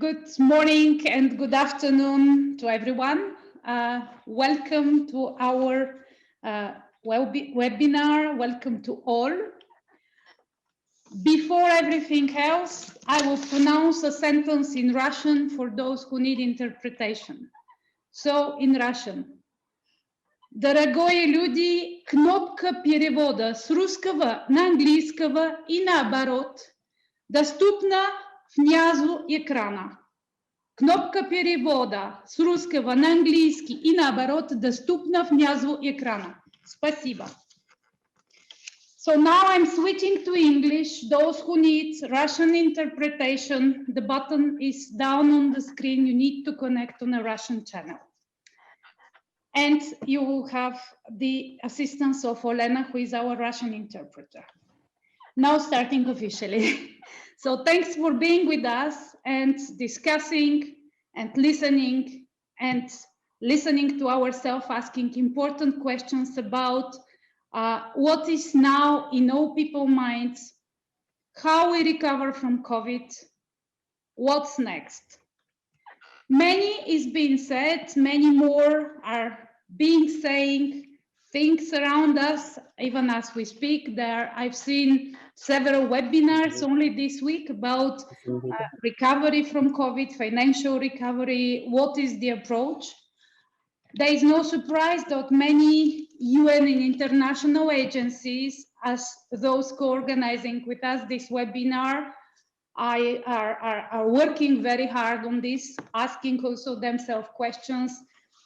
Good morning and good afternoon to everyone. Welcome to our webinar. Welcome to all. Before everything else, I will pronounce a sentence in Russian for those who need interpretation. So, in Russian. Дорогие люди, кнопка перевода с русского на английского и наоборот доступна внизу экрана. Кнопка перевода с русского на английский и наоборот доступна внизу экрана. Спасибо. So now I'm switching to English. Those who need Russian interpretation, the button is down on the screen. You need to connect on a Russian channel. And you will have the assistance of Olena, who is our Russian interpreter. Now starting officially. So thanks for being with us and discussing and listening to ourselves, asking important questions about what is now in all people's minds, how we recover from COVID, what's next. Many is being said, many more are being saying, things around us, even as we speak. I've seen several webinars only this week about recovery from COVID, financial recovery, what is the approach. There is no surprise that many UN and international agencies, as those co-organizing with us this webinar, are working very hard on this, asking also themselves questions,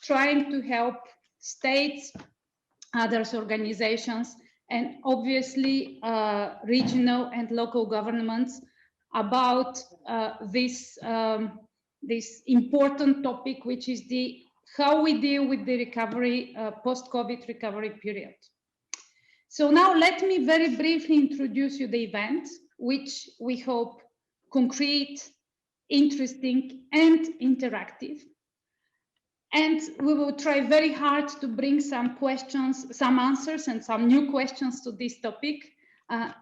trying to help states, other organizations, and obviously regional and local governments about this important topic, which is how we deal with the recovery, post-COVID recovery period. So now let me very briefly introduce you the event, which we hope concrete, interesting, and interactive. And we will try very hard to bring some questions, some answers, and some new questions to this topic,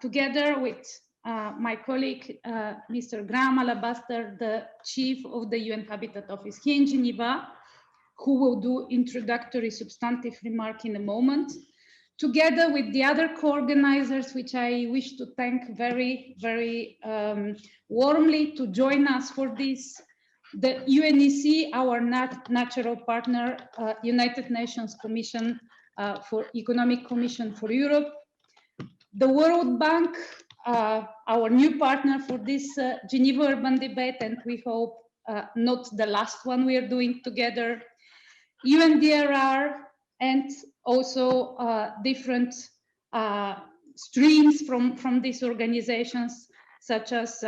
together with my colleague, Mr. Graham Alabaster, the chief of the UN Habitat Office here in Geneva, who will do introductory substantive remark in a moment, together with the other co-organizers, which I wish to thank very, very warmly to join us for this. The UNEC, our natural partner, United Nations Commission for Economic Commission for Europe, the World Bank, our new partner for this Geneva Urban Debate, and we hope not the last one we are doing together, UNDRR, and also different streams from these organizations, such as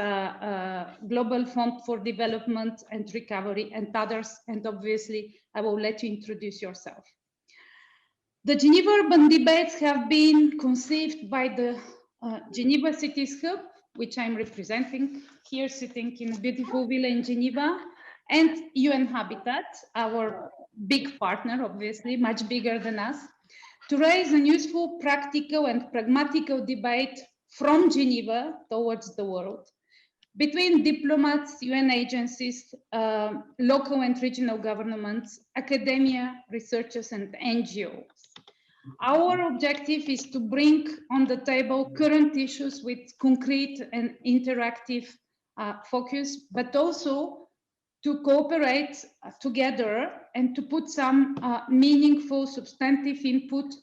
Global Fund for Development and Recovery and others. And obviously, I will let you introduce yourself. The Geneva Urban Debates have been conceived by the Geneva Cities Hub, which I'm representing here, sitting in a beautiful villa in Geneva, and UN Habitat, our big partner, obviously, much bigger than us, to raise a useful, practical, and pragmatical debate from Geneva towards the world, between diplomats, UN agencies, local and regional governments, academia, researchers, and NGOs. Our objective is to bring on the table current issues with concrete and interactive focus, but also to cooperate together and to put some meaningful, substantive input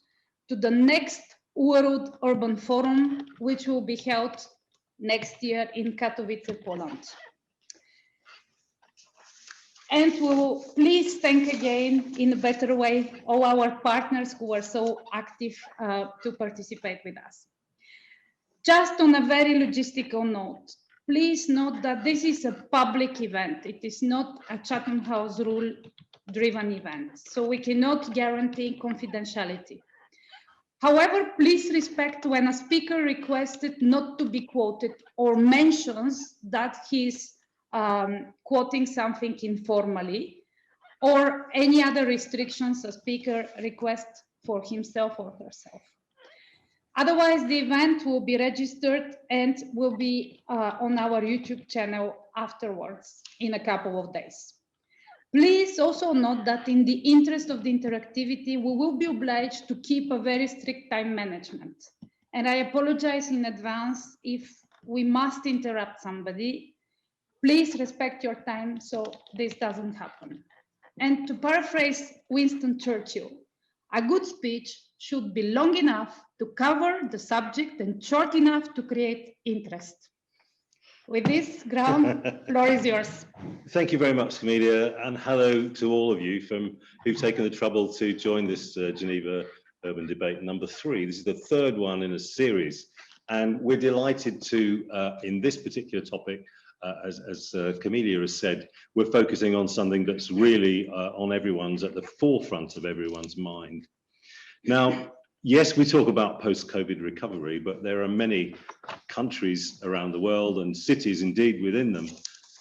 to the next World Urban Forum, which will be held next year in Katowice, Poland. And we will please thank again, in a better way, all our partners who are so active to participate with us. Just on a very logistical note, please note that this is a public event. It is not a Chatham House rule-driven event, so we cannot guarantee confidentiality. However, please respect when a speaker requested not to be quoted or mentions that he's quoting something informally, or any other restrictions a speaker requests for himself or herself. Otherwise, the event will be registered and will be on our YouTube channel afterwards in a couple of days. Please also note that in the interest of the interactivity, we will be obliged to keep a very strict time management. And I apologize in advance if we must interrupt somebody. Please respect your time so this doesn't happen. And to paraphrase Winston Churchill, a good speech should be long enough to cover the subject and short enough to create interest. With this, Graham, floor is yours. Thank you very much, Camelia, and hello to all of you who've taken the trouble to join this Geneva Urban Debate number 3. This is the third one in a series, and we're delighted to, in this particular topic, as Camelia has said, we're focusing on something that's really at the forefront of everyone's mind. Now, yes, we talk about post-COVID recovery, but there are many countries around the world and cities indeed within them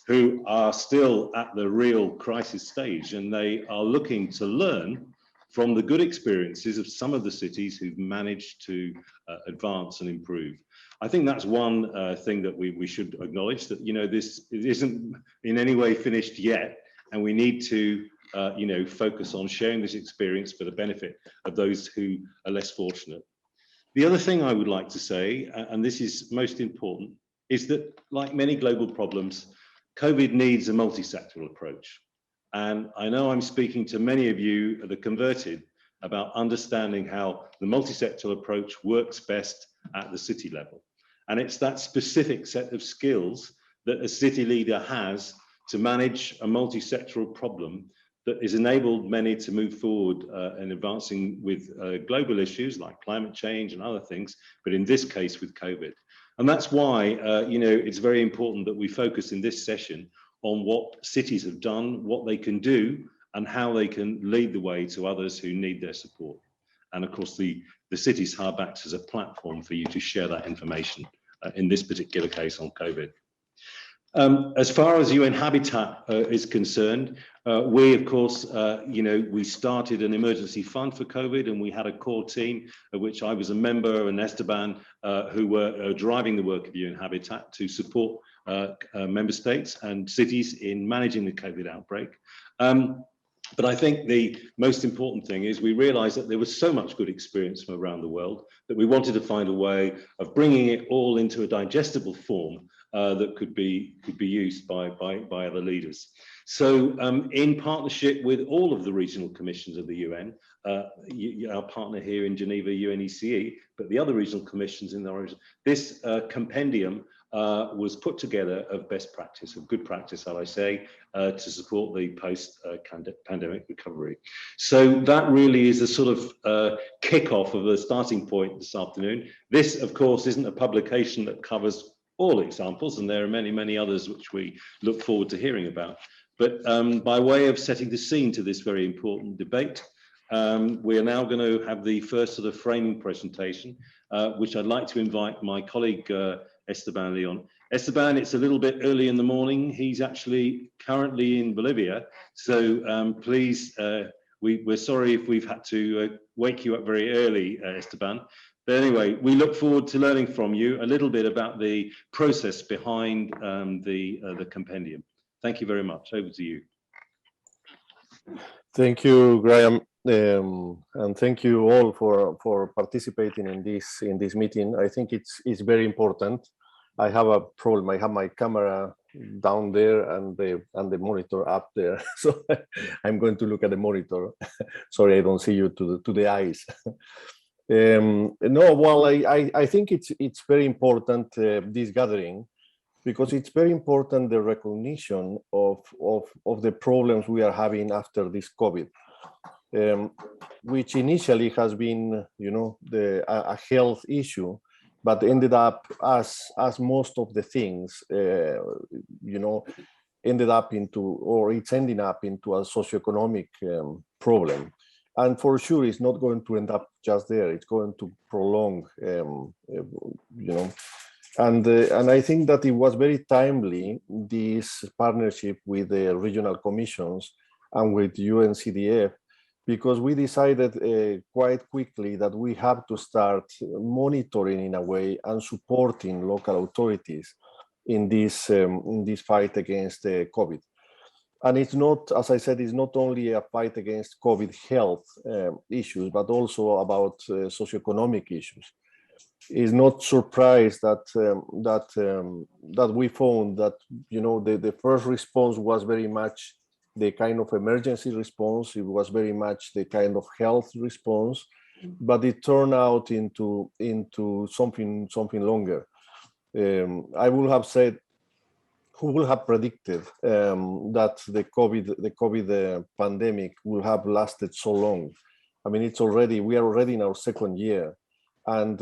who are still at the real crisis stage, and they are looking to learn from the good experiences of some of the cities who've managed to advance and improve. I think that's one thing that we should acknowledge, that, you know, this isn't in any way finished yet, and we need to focus on sharing this experience for the benefit of those who are less fortunate. The other thing I would like to say, and this is most important, is that like many global problems, COVID needs a multi-sectoral approach. And I know I'm speaking to many of you, the converted, about understanding how the multi-sectoral approach works best at the city level. And it's that specific set of skills that a city leader has to manage a multi-sectoral problem that has enabled many to move forward in advancing with global issues like climate change and other things, but in this case with COVID. And that's why it's very important that we focus in this session on what cities have done, what they can do, and how they can lead the way to others who need their support. And of course, the Cities Hub acts as a platform for you to share that information, in this particular case on COVID. As far as UN Habitat is concerned, we, of course, we started an emergency fund for COVID, and we had a core team of which I was a member, and Esteban, who were driving the work of UN Habitat to support member states and cities in managing the COVID outbreak. But I think the most important thing is we realized that there was so much good experience from around the world that we wanted to find a way of bringing it all into a digestible form that could be used by other leaders. So in partnership with all of the regional commissions of the UN, our partner here in Geneva, UNECE, but the other regional commissions in the origin, this compendium was put together of best practice, of good practice, shall I say, to support the post-pandemic recovery. So that really is a sort of kickoff of the starting point this afternoon. This, of course, isn't a publication that covers all examples, and there are many, many others which we look forward to hearing about. But by way of setting the scene to this very important debate, we are now going to have the first sort of framing presentation, which I'd like to invite my colleague Esteban Leon. Esteban, it's a little bit early in the morning. He's actually currently in Bolivia, so please, we're sorry if we've had to wake you up very early, Esteban. But anyway, we look forward to learning from you a little bit about the process behind the compendium. Thank you very much. Over to you. Thank you, Graham, and thank you all for participating in this meeting. I think it's very important. I have a problem. I have my camera down there and the monitor up there, so I'm going to look at the monitor. Sorry, I don't see you to the eyes. No, well, I think it's very important, this gathering, because it's very important, the recognition of the problems we are having after this COVID, which initially has been, a health issue, but ended up as most of the things, ended up into, or it's ending up into a socioeconomic problem. And for sure, it's not going to end up just there. It's going to prolong, And I think that it was very timely, this partnership with the regional commissions and with UNCDF, because we decided quite quickly that we have to start monitoring in a way and supporting local authorities in this fight against COVID. And it's not, as I said, it's not only a fight against COVID health issues, but also about socioeconomic issues. It's not surprised that that we found that, you know, the first response was very much the kind of emergency response. It was very much the kind of health response, but it turned out into something longer. I would have said, who will have predicted that the COVID pandemic will have lasted so long? I mean, we are already in our second year, and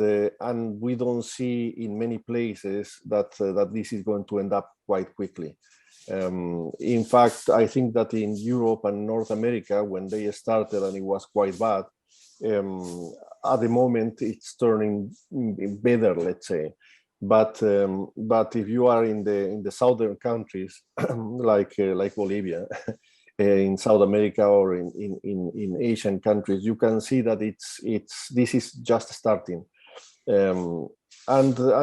we don't see in many places that this is going to end up quite quickly. In fact, I think that in Europe and North America, when they started and it was quite bad, at the moment it's turning better, let's say. But if you are in the southern countries like Bolivia, in South America or in Asian countries, you can see that this is just starting, and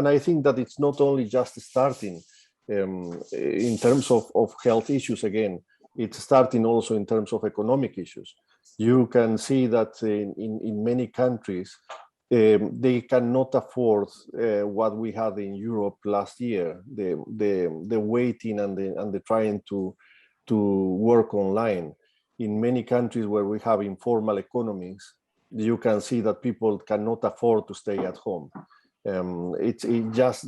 I think that it's not only just starting in terms of health issues. Again, it's starting also in terms of economic issues. You can see that in many countries, they cannot afford what we had in Europe last year, the waiting and the trying to work online. In many countries where we have informal economies, you can see that people cannot afford to stay at home. That's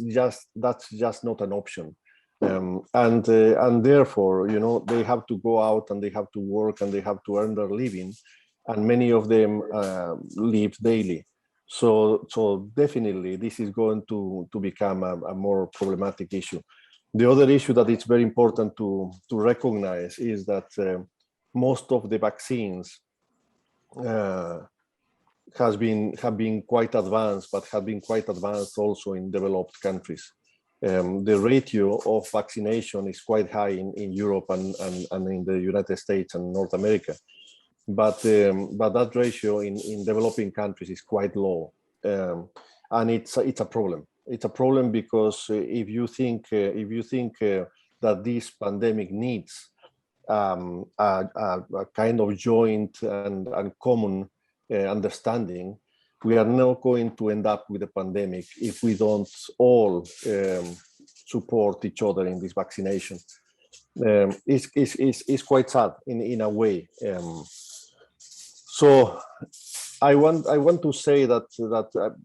just not an option. And therefore, you know, they have to go out and they have to work and they have to earn their living, and many of them live daily. So definitely this is going to become a more problematic issue. The other issue that it's very important to recognize is that most of the vaccines have been quite advanced, but have been quite advanced also in developed countries. The ratio of vaccination is quite high in Europe and in the United States and North America. But that ratio in developing countries is quite low, and it's a problem. It's a problem because if you think that this pandemic needs a kind of joint and common understanding, we are not going to end up with a pandemic if we don't all support each other in this vaccination. It's quite sad in a way. So I want to say that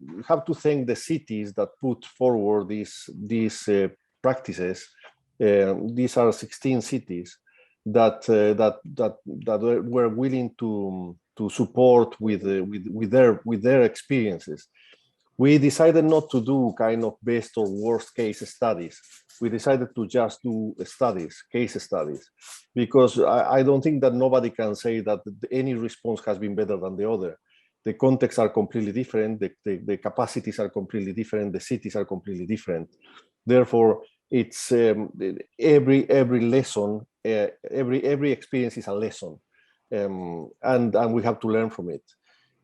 we have to thank the cities that put forward these practices. These are 16 cities that were willing to support with their experiences. We decided not to do kind of best or worst case studies. We decided to just do case studies, because I don't think that nobody can say that any response has been better than the other. The contexts are completely different, the capacities are completely different, the cities are completely different. Therefore, it's every lesson, every experience is a lesson, and we have to learn from it.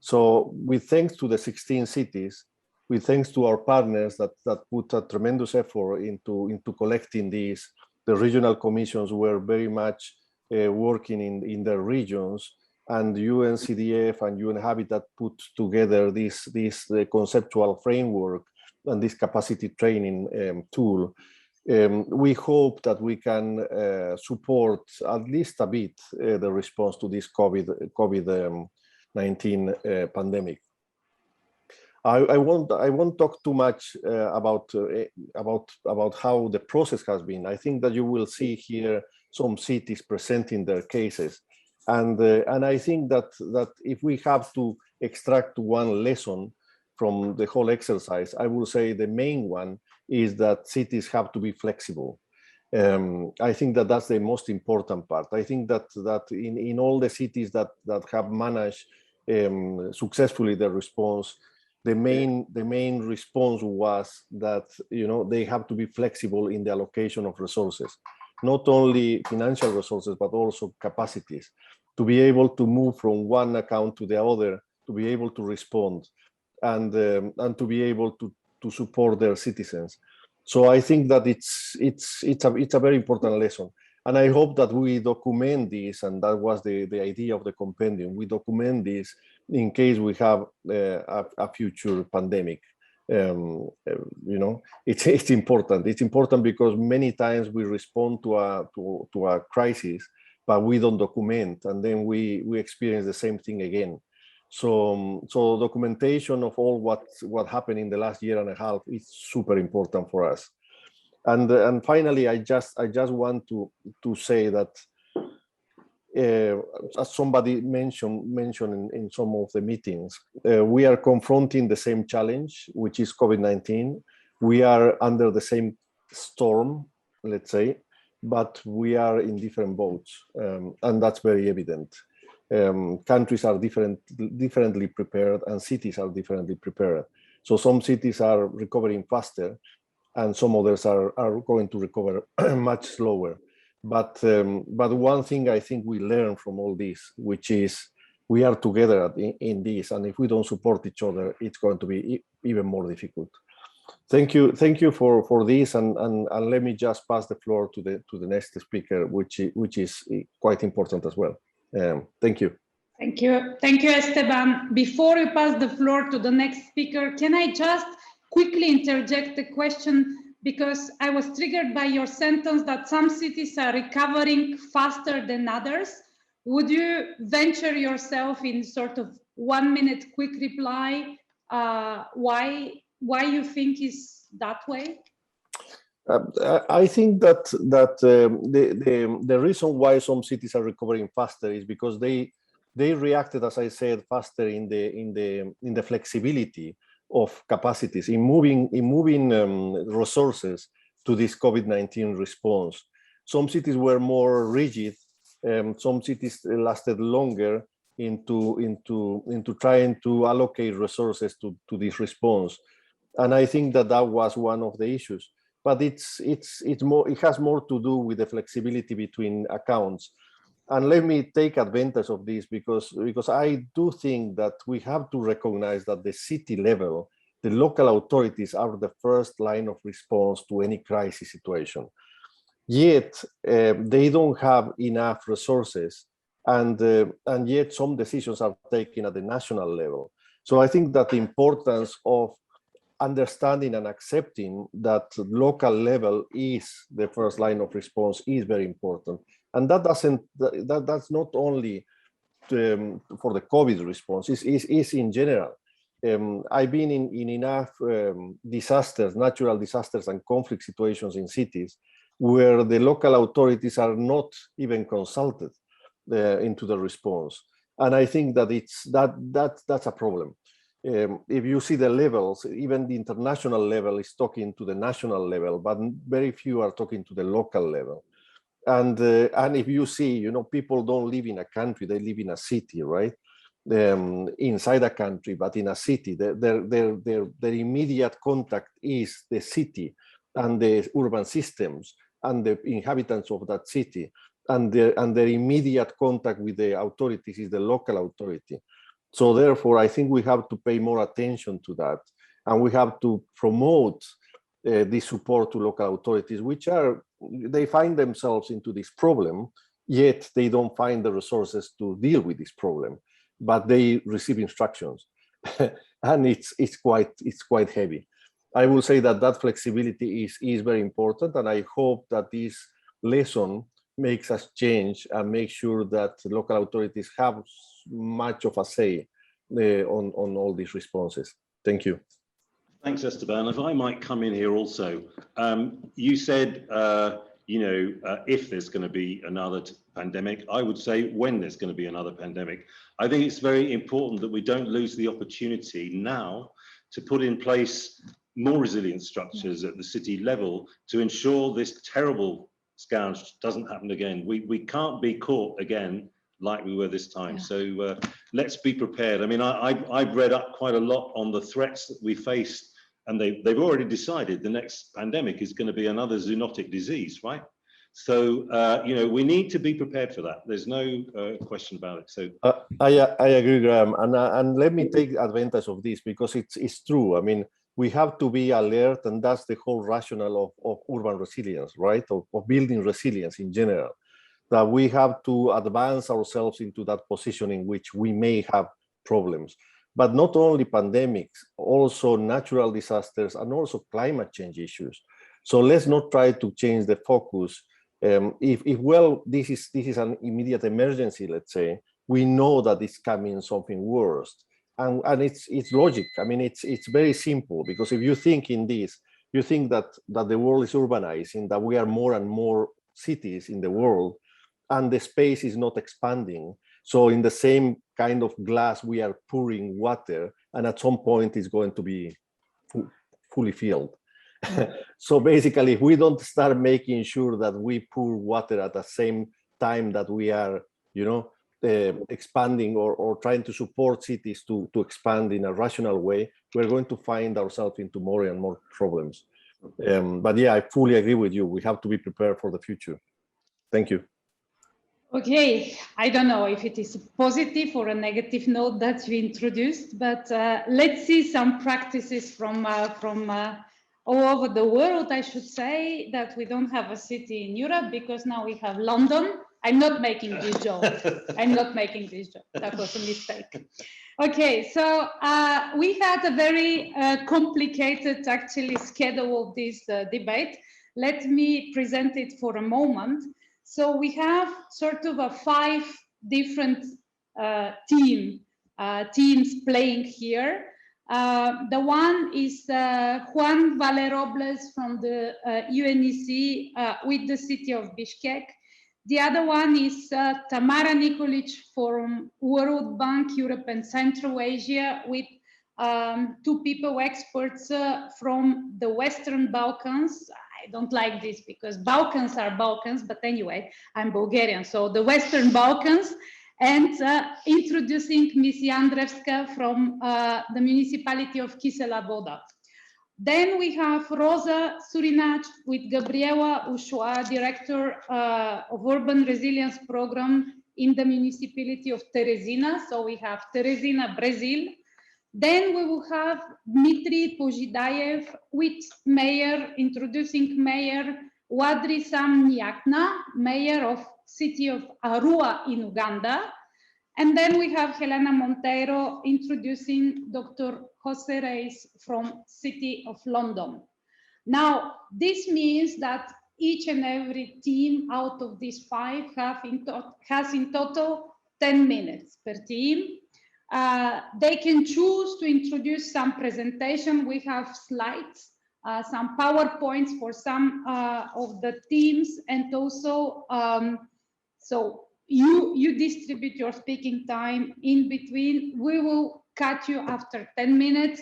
So with thanks to the 16 cities, with thanks to our partners that put a tremendous effort into collecting these, the regional commissions were very much working in their regions, and UNCDF and UN Habitat put together this conceptual framework and this capacity training tool. We hope that we can support at least a bit the response to this COVID-19 pandemic. I won't talk too much about how the process has been. I think that you will see here some cities presenting their cases, and I think that if we have to extract one lesson from the whole exercise, I will say the main one is that cities have to be flexible. I think that that's the most important part. I think that in all the cities that have managed successfully the response, the main response was that, you know, they have to be flexible in the allocation of resources, not only financial resources but also capacities. to be able to move from one account to the other, to be able to respond, and to be able to support their citizens. So I think that it's a very important lesson. And I hope that we document this, and that was the idea of the compendium. We document this in case we have a future pandemic. You know, it's important. It's important because many times we respond to a crisis, but we don't document, and then we experience the same thing again. So documentation of all what happened in the last year and a half is super important for us. And finally, I just want to say that as somebody mentioned in some of the meetings, we are confronting the same challenge, which is COVID-19. We are under the same storm, let's say, but we are in different boats, and that's very evident. Countries are differently prepared, and cities are differently prepared. So some cities are recovering faster, and some others are going to recover much slower. But one thing I think we learn from all this, which is we are together in this, and if we don't support each other, it's going to be even more difficult. Thank you for this, and let me just pass the floor to the next speaker, which is quite important as well. Thank you. Thank you, Esteban. Before we pass the floor to the next speaker, can I just quickly interject a question, because I was triggered by your sentence that some cities are recovering faster than others. Would you venture yourself in sort of 1 minute quick reply why you think is that way? I think that the reason why some cities are recovering faster is because they reacted, as I said, faster in the flexibility of capacities, in moving resources to this COVID-19 response. Some cities were more rigid. Some cities lasted longer into trying to allocate resources to this response, and I think that was one of the issues. But it has more to do with the flexibility between accounts. And let me take advantage of this because I do think that we have to recognize that the city level, the local authorities are the first line of response to any crisis situation. Yet they don't have enough resources, and yet some decisions are taken at the national level. So I think that the importance of understanding and accepting that local level is the first line of response is very important. And that's not only for the COVID response, is in general. I've been in enough disasters, natural disasters and conflict situations in cities where the local authorities are not even consulted into the response. And I think that that's a problem. If you see the levels, even the international level is talking to the national level, but very few are talking to the local level. And if you see, people don't live in a country, they live in a city, right? Inside a country, but in a city, their immediate contact is the city and the urban systems and the inhabitants of that city, and their immediate contact with the authorities is the local authority. So therefore, I think we have to pay more attention to that, and we have to promote this support to local authorities, they find themselves into this problem, yet they don't find the resources to deal with this problem, but they receive instructions, and it's quite heavy. I will say that flexibility is very important, and I hope that this lesson makes us change and make sure that local authorities have much of a say on all these responses. Thank you. Thanks, Esteban. If I might come in here also, you said, if there's going to be another pandemic, I would say when there's going to be another pandemic. I think it's very important that we don't lose the opportunity now to put in place more resilient structures at the city level to ensure this terrible scourge doesn't happen again. We can't be caught again like we were this time. Yeah. So let's be prepared. I mean, I've read up quite a lot on the threats that we face, and they've already decided the next pandemic is going to be another zoonotic disease, right? So, we need to be prepared for that. There's no question about it. So I agree, Graham, and let me take advantage of this because it's true. I mean, we have to be alert, and that's the whole rationale of urban resilience, right? Of building resilience in general. That we have to advance ourselves into that position in which we may have problems. But not only pandemics, also natural disasters and also climate change issues. So let's not try to change the focus. If this is an immediate emergency, let's say, we know that it's coming something worse, and it's logic. I mean, it's very simple, because if you think in this, you think that the world is urbanizing, that we are more and more cities in the world, and the space is not expanding. So in the same kind of glass, we are pouring water, and at some point it's going to be fully filled. So basically, if we don't start making sure that we pour water at the same time that we are, expanding or trying to support cities to expand in a rational way, we're going to find ourselves into more and more problems. But yeah, I fully agree with you. We have to be prepared for the future. Thank you. Okay, I don't know if it is a positive or a negative note that you introduced, but let's see some practices from all over the world. I should say that we don't have a city in Europe because now we have London. I'm not making this joke. I'm not making this joke. That was a mistake. Okay, so we had a very complicated, actually, schedule of this debate. Let me present it for a moment. So we have sort of 5 different teams playing here. The one is Juan Valerobles from the UNEC with the city of Bishkek. The other one is Tamara Nikolic from World Bank, Europe and Central Asia, with 2 people experts from the Western Balkans. I don't like this because Balkans are Balkans, but anyway, I'm Bulgarian, so the Western Balkans, and introducing Ms. Jandrevska from the municipality of Kisela Voda. Then we have Rosa Surinac with Gabriela Ushua, Director of Urban Resilience Program in the municipality of Teresina. So we have Teresina, Brazil. Then we will have Dmitry Pojidayev with Mayor, introducing Mayor Wadri Samniakna, Mayor of city of Arua in Uganda. And then we have Helena Monteiro introducing Dr. Jose Reis from City of London. Now, this means that each and every team out of these 5 has in total 10 minutes per team. They can choose to introduce some presentation. We have slides, some PowerPoints for some of the teams, and also, so you distribute your speaking time in between. We will cut you after 10 minutes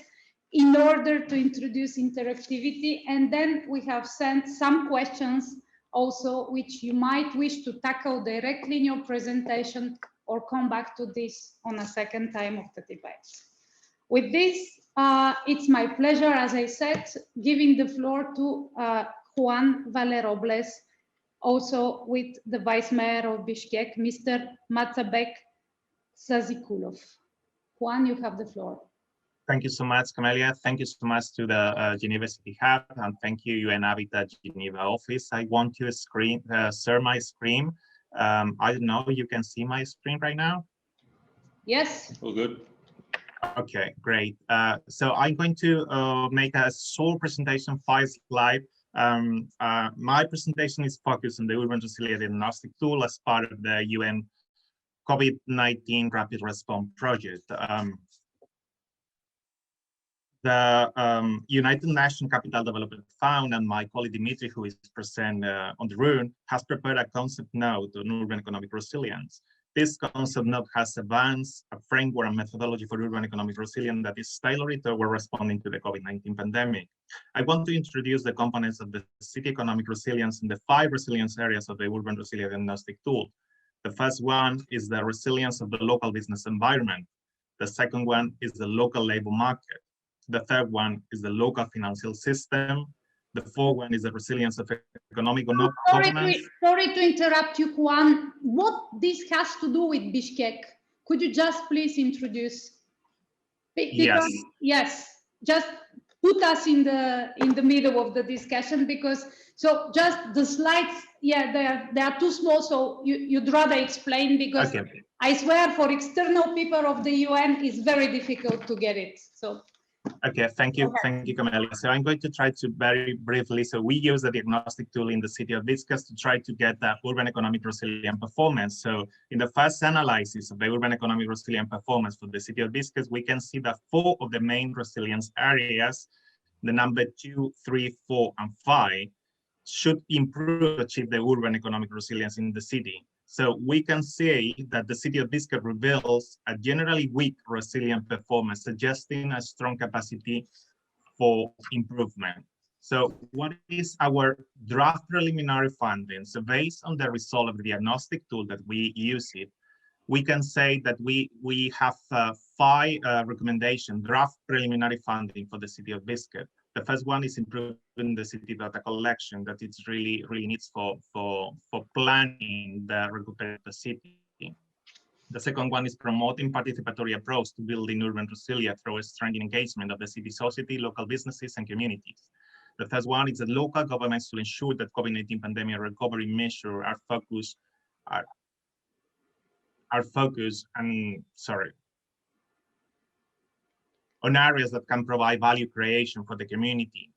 in order to introduce interactivity. And then we have sent some questions also, which you might wish to tackle directly in your presentation or come back to this on a second time of the debate. With this, it's my pleasure, as I said, giving the floor to Juan Valerobles, also with the Vice Mayor of Bishkek, Mr. Matsabek Sazikulov. Juan, you have the floor. Thank you so much, Camelia. Thank you so much to the Geneva City Hub, and thank you, UN Habitat Geneva office. I want to share my screen. I don't know, you can see my screen right now? Yes. all good. Okay, great. So I'm going to make a short presentation, 5 slides. My presentation is focused on the Urban Resilience Diagnostic Tool as part of the UN COVID-19 Rapid Response Project. The United Nations Capital Development Fund and my colleague Dimitri, who is present on the room, has prepared a concept note on urban economic resilience. This concept note has advanced a framework and methodology for urban economic resilience that is tailored toward responding to the COVID-19 pandemic. I want to introduce the components of the city economic resilience in the 5 resilience areas of the urban resilience diagnostic tool. The first one is the resilience of the local business environment. The second one is the local labor market. The third one is the local financial system. The fourth one is the resilience of economic governance. Sorry to interrupt you, Juan. What this has to do with Bishkek? Could you just please introduce? Because, yes, just put us in the middle of the discussion, because so just the slides, yeah, they are too small, so you'd rather explain, because I swear for external people of the UN it's very difficult to get it. So okay, thank you, Camelia. So I'm going to try to very briefly. So we use the diagnostic tool in the city of Viscas to try to get the urban economic resilient performance. So in the first analysis of the urban economic resilient performance for the city of Viscas, we can see that 4 of the main resilience areas, the number 2, 3, 4, and 5, should improve to achieve the urban economic resilience in the city. So we can say that the city of Viscas reveals a generally weak resilient performance, suggesting a strong capacity for improvement. So what is our draft preliminary findings? So based on the result of the diagnostic tool that we use it, we can say that we have 5 recommendations, draft preliminary funding for the city of Viscas. The first one is improving the city data collection, that it's really needs for planning the recuperation of the city. The second one is promoting participatory approach to building urban resilience through a strengthening engagement of the city society, local businesses, and communities. The third one is that local governments to ensure that COVID-19 pandemic recovery measures are focused on areas that can provide value creation for the community.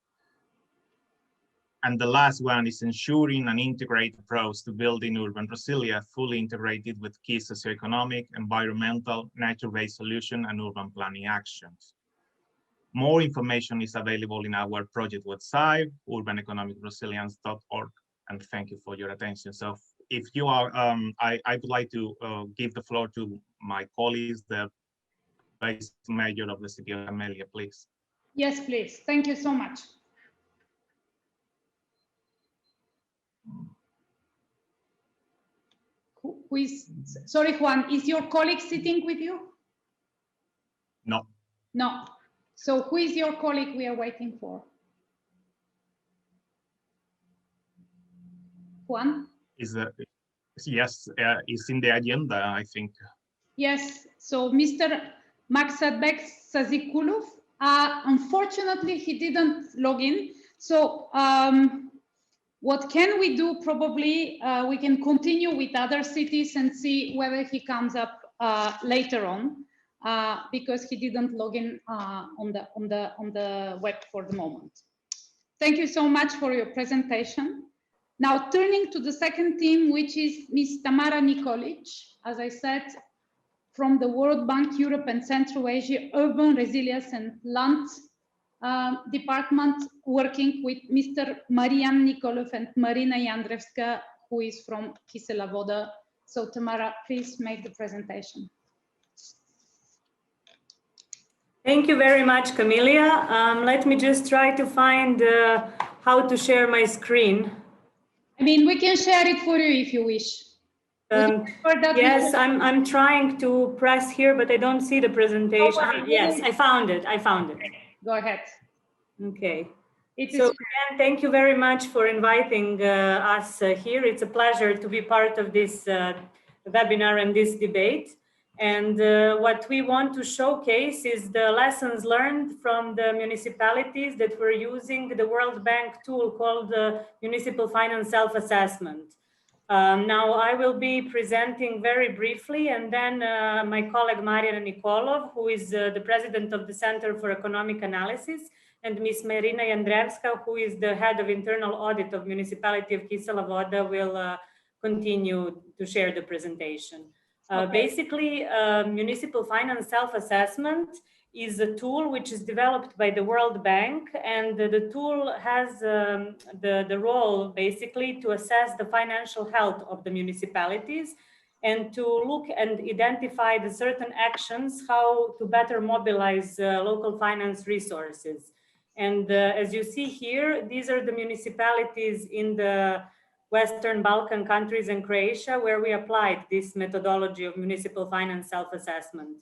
And the last one is ensuring an integrated approach to building urban resilience, fully integrated with key socioeconomic, environmental, nature-based solution, and urban planning actions. More information is available in our project website, urbaneconomicresilience.org. And thank you for your attention. So if you are, I would like to give the floor to my colleagues, the Vice Mayor of the City of Amelia, please. Yes, please. Thank you so much. Who is, sorry, Juan, is your colleague sitting with you? No. No. So who is your colleague we are waiting for? Juan? Yes, it's in the agenda, I think. Yes, so Mr. Maksatbek Sazikulov, unfortunately, he didn't log in. So what can we do? Probably we can continue with other cities and see whether he comes up later on, because he didn't log in on the web for the moment. Thank you so much for your presentation. Now turning to the second team, which is Ms. Tamara Nikolic, as I said, from the World Bank Europe and Central Asia Urban Resilience and Land Department, working with Mr. Marian Nikolov and Marina Jandrewska, who is from Kisela Voda. So Tamara, please make the presentation. Thank you very much, Camelia. Let me just try to find how to share my screen. I mean, we can share it for you if you wish. Yes, I'm trying to press here, but I don't see the presentation. Yes, I found it. Go ahead. Okay. So again, thank you very much for inviting us here. It's a pleasure to be part of this webinar and this debate. And what we want to showcase is the lessons learned from the municipalities that were using the World Bank tool called Municipal Finance Self-Assessment. Now I will be presenting very briefly, and then my colleague Mariana Nikolov, who is the president of the Center for Economic Analysis, and Ms. Marina Jandrewska, who is the head of internal audit of Municipality of Kisela Voda, will continue to share the presentation. Basically, Municipal Finance Self-Assessment is a tool which is developed by the World Bank, and the tool has the role basically to assess the financial health of the municipalities and to look and identify the certain actions, how to better mobilize local finance resources. And as you see here, these are the municipalities in the Western Balkan countries and Croatia, where we applied this methodology of municipal finance self-assessment.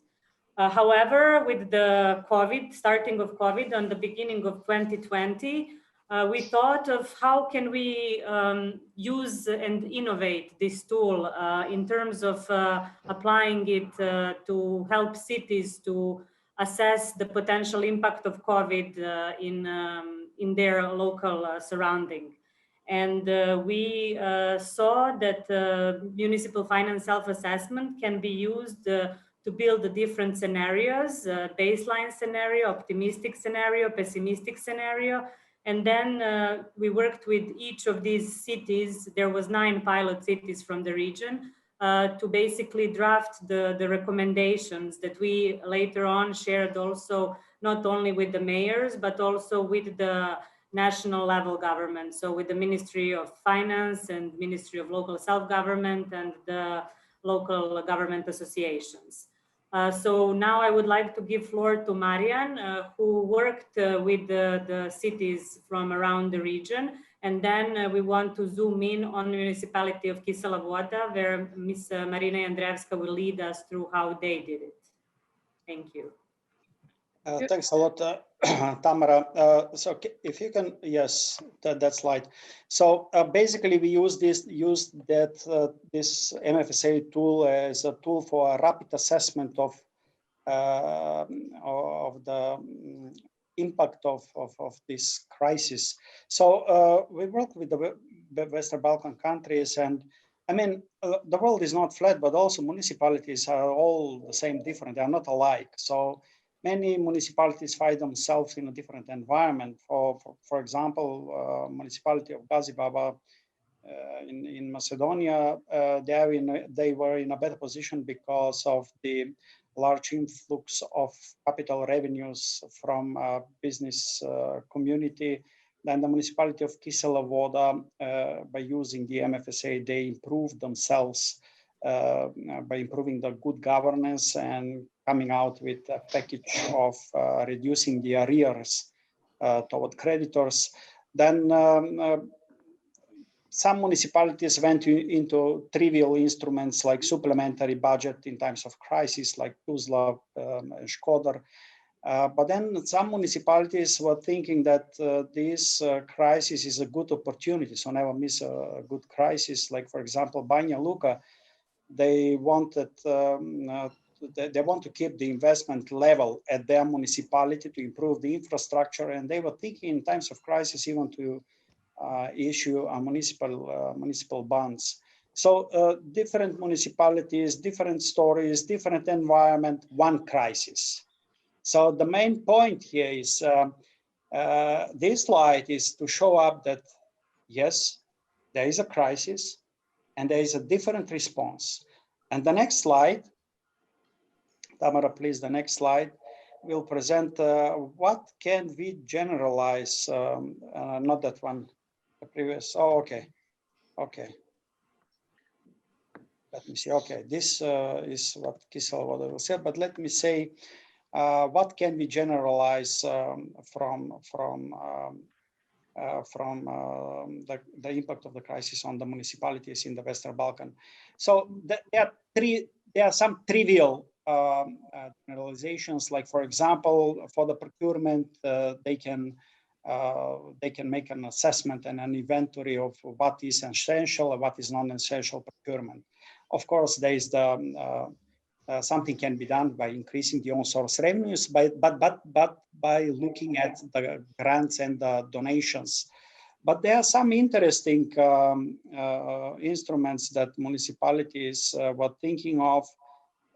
However, with the starting of COVID on the beginning of 2020, we thought of how can we use and innovate this tool in terms of applying it to help cities to assess the potential impact of COVID in their local surrounding. And we saw that municipal finance self-assessment can be used to build the different scenarios, baseline scenario, optimistic scenario, pessimistic scenario. And then we worked with each of these cities. There was 9 pilot cities from the region to basically draft the recommendations that we later on shared also not only with the mayors, but also with the national level government. So with the Ministry of Finance and Ministry of Local Self-Government and the local government associations. So now I would like to give floor to Marian, who worked with the cities from around the region. And then we want to zoom in on the municipality of Kisela Voda, where Ms. Marina Andreevska will lead us through how they did it. Thank you. Thanks a lot, Tamara. So if you can, yes, that slide. So basically, we use this MFSA tool as a tool for a rapid assessment of the impact of this crisis. So we work with the Western Balkan countries, and I mean, the world is not flat, but also municipalities are all the same, different. They are not alike. So many municipalities find themselves in a different environment. For example, municipality of Gazibaba in Macedonia, they were in a better position because of the large influx of capital revenues from business community. Then the municipality of Kisela Voda, by using the MFSA, they improved themselves by improving the good governance and coming out with a package of reducing the arrears toward creditors. Then some municipalities went into trivial instruments like supplementary budget in times of crisis, like Tuzla and Shkodër. But then some municipalities were thinking that this crisis is a good opportunity, so never miss a good crisis. Like, for example, Banja Luka, they wanted they want to keep the investment level at their municipality to improve the infrastructure, and they were thinking in times of crisis even to issue a municipal bonds. So different municipalities, different stories, different environment, one crisis. So the main point here is this slide is to show up that yes, there is a crisis and there is a different response. And the next slide, Tamara, please, the next slide, will present what can we generalize, not that one, the previous, oh, okay. Let me see, okay, this is what Kisela Voda will say, but let me say, what can we generalize from the impact of the crisis on the municipalities in the Western Balkan? So there are some trivial generalizations, like, for example, for the procurement, they can make an assessment and an inventory of what is essential and what is non-essential procurement. Of course, there is the something can be done by increasing the own source revenues, but by looking at the grants and the donations. But there are some interesting instruments that municipalities were thinking of.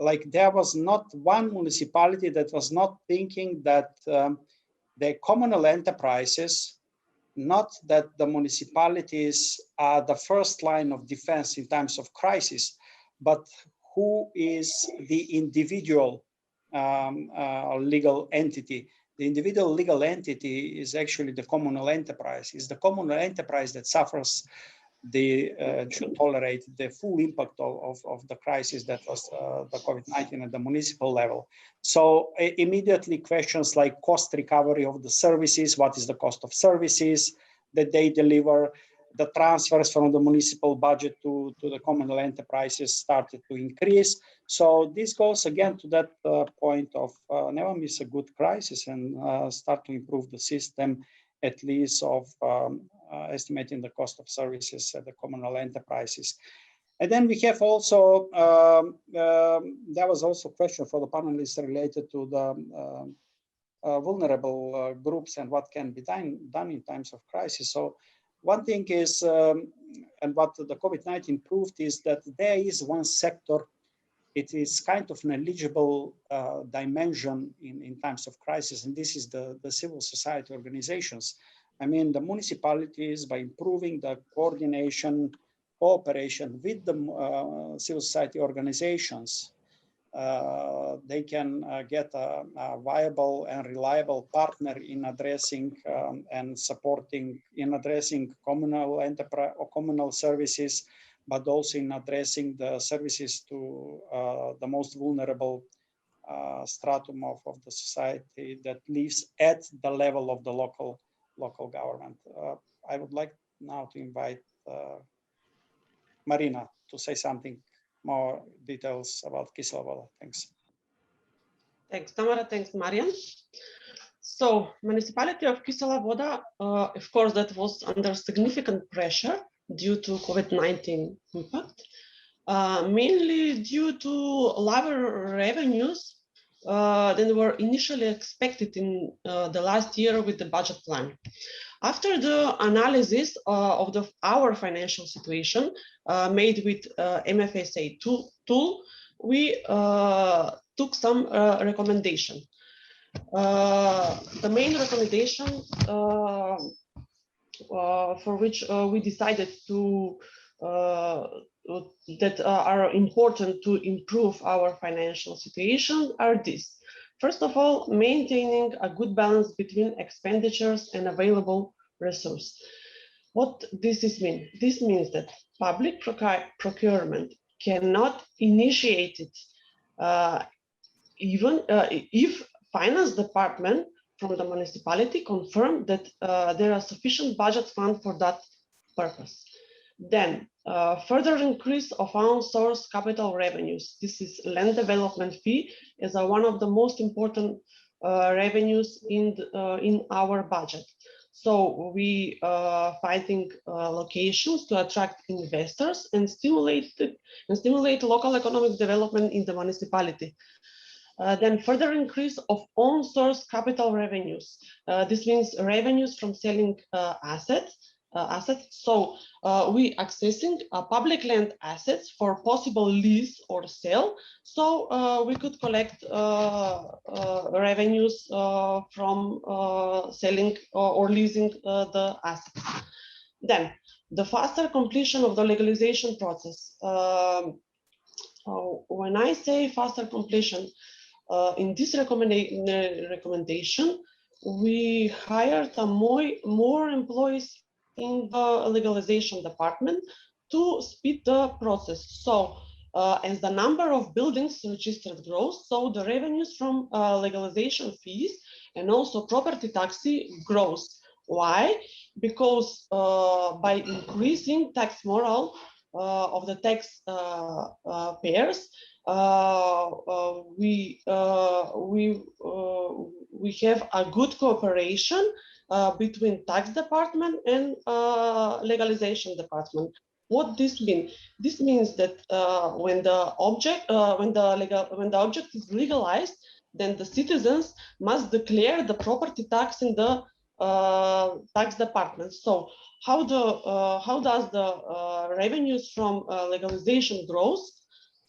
Like, there was not one municipality that was not thinking that the communal enterprises, not that the municipalities are the first line of defense in times of crisis, but who is the individual legal entity. The individual legal entity is actually the communal enterprise. It's the communal enterprise that suffers should tolerate the full impact of the crisis that was the COVID-19 at the municipal level. So immediately questions like cost recovery of the services, what is the cost of services that they deliver, the transfers from the municipal budget to the communal enterprises started to increase. So this goes again to that point of never miss a good crisis and start to improve the system at least of estimating the cost of services at the communal enterprises. And then we have also, there was also a question for the panelists related to the vulnerable groups and what can be done in times of crisis. So one thing is, and what the COVID-19 proved is that there is one sector, it is kind of an eligible dimension in times of crisis, and this is the civil society organizations. I mean, the municipalities, by improving the coordination, cooperation with the civil society organizations, they can get a viable and reliable partner in addressing and supporting, in addressing communal enterprise or communal services, but also in addressing the services to the most vulnerable stratum of the society that lives at the level of the local government. I would like now to invite Marina to say something more details about Kisela Voda. Thanks. Thanks, Tamara. Thanks, Marian. So, municipality of Kisela Voda, of course, that was under significant pressure due to COVID-19 impact, mainly due to lower revenues than were initially expected in the last year with the budget plan. After the analysis of our financial situation made with MFSA tool, we took some recommendation. The main recommendation for which we decided to that are important to improve our financial situation are these. First of all, maintaining a good balance between expenditures and available resources. What does this mean? This means that public procurement cannot initiate it even if finance department from the municipality confirm that there are sufficient budget fund for that purpose. Then further increase of own source capital revenues. This is land development fee as one of the most important revenues in our budget. So we finding locations to attract investors and stimulate local economic development in the municipality. Then further increase of own source capital revenues. This means revenues from selling assets. So we accessing public land assets for possible lease or sale. So we could collect revenues from selling or leasing the assets. Then the faster completion of the legalization process. When I say faster completion, in this recommendation, we hired more employees in the legalization department to speed the process. So as the number of buildings registered grows, so the revenues from legalization fees and also property tax grows. Why? Because by increasing tax moral of the tax payers, we have a good cooperation between tax department and legalization department. What this means? This means that when the object is legalized, then the citizens must declare the property tax in the tax department. So how does the revenues from legalization grows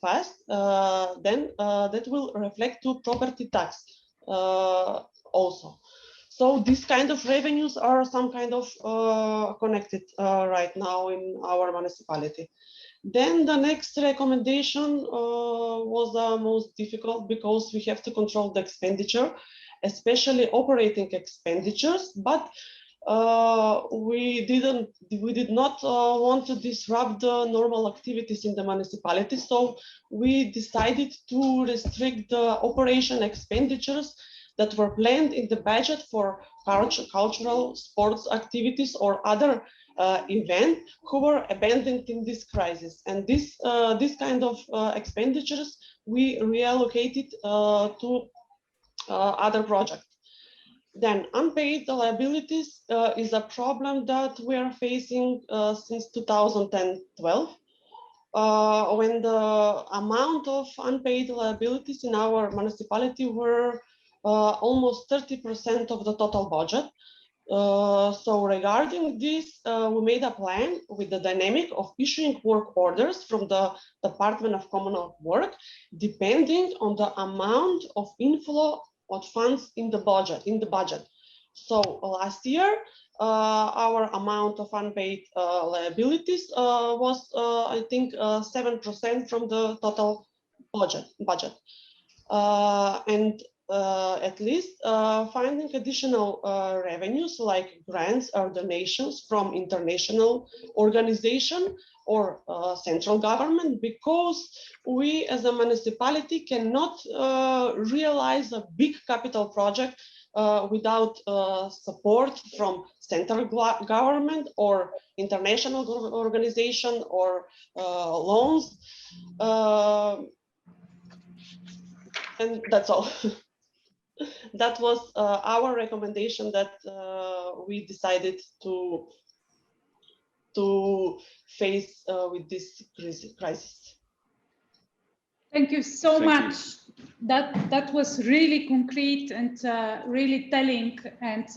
fast? Then that will reflect to property tax also. So these kind of revenues are some kind of connected right now in our municipality. Then the next recommendation was the most difficult because we have to control the expenditure, especially operating expenditures, but we did not want to disrupt the normal activities in the municipality. So we decided to restrict the operation expenditures that were planned in the budget for cultural, sports activities or other events who were abandoned in this crisis. And this kind of expenditures we reallocated to other projects. Then unpaid liabilities is a problem that we are facing since 2012. When the amount of unpaid liabilities in our municipality were almost 30% of the total budget. So regarding this, we made a plan with the dynamic of issuing work orders from the Department of Communal Work, depending on the amount of inflow of funds in the budget. So last year, our amount of unpaid liabilities was, I think, 7% from the total budget. And at least finding additional revenues like grants or donations from international organization or central government, because we as a municipality cannot realize a big capital project without support from central government or international organization or loans. And that's all. That was our recommendation that we decided to face with this crisis. Thank you so much. That was really concrete and really telling, and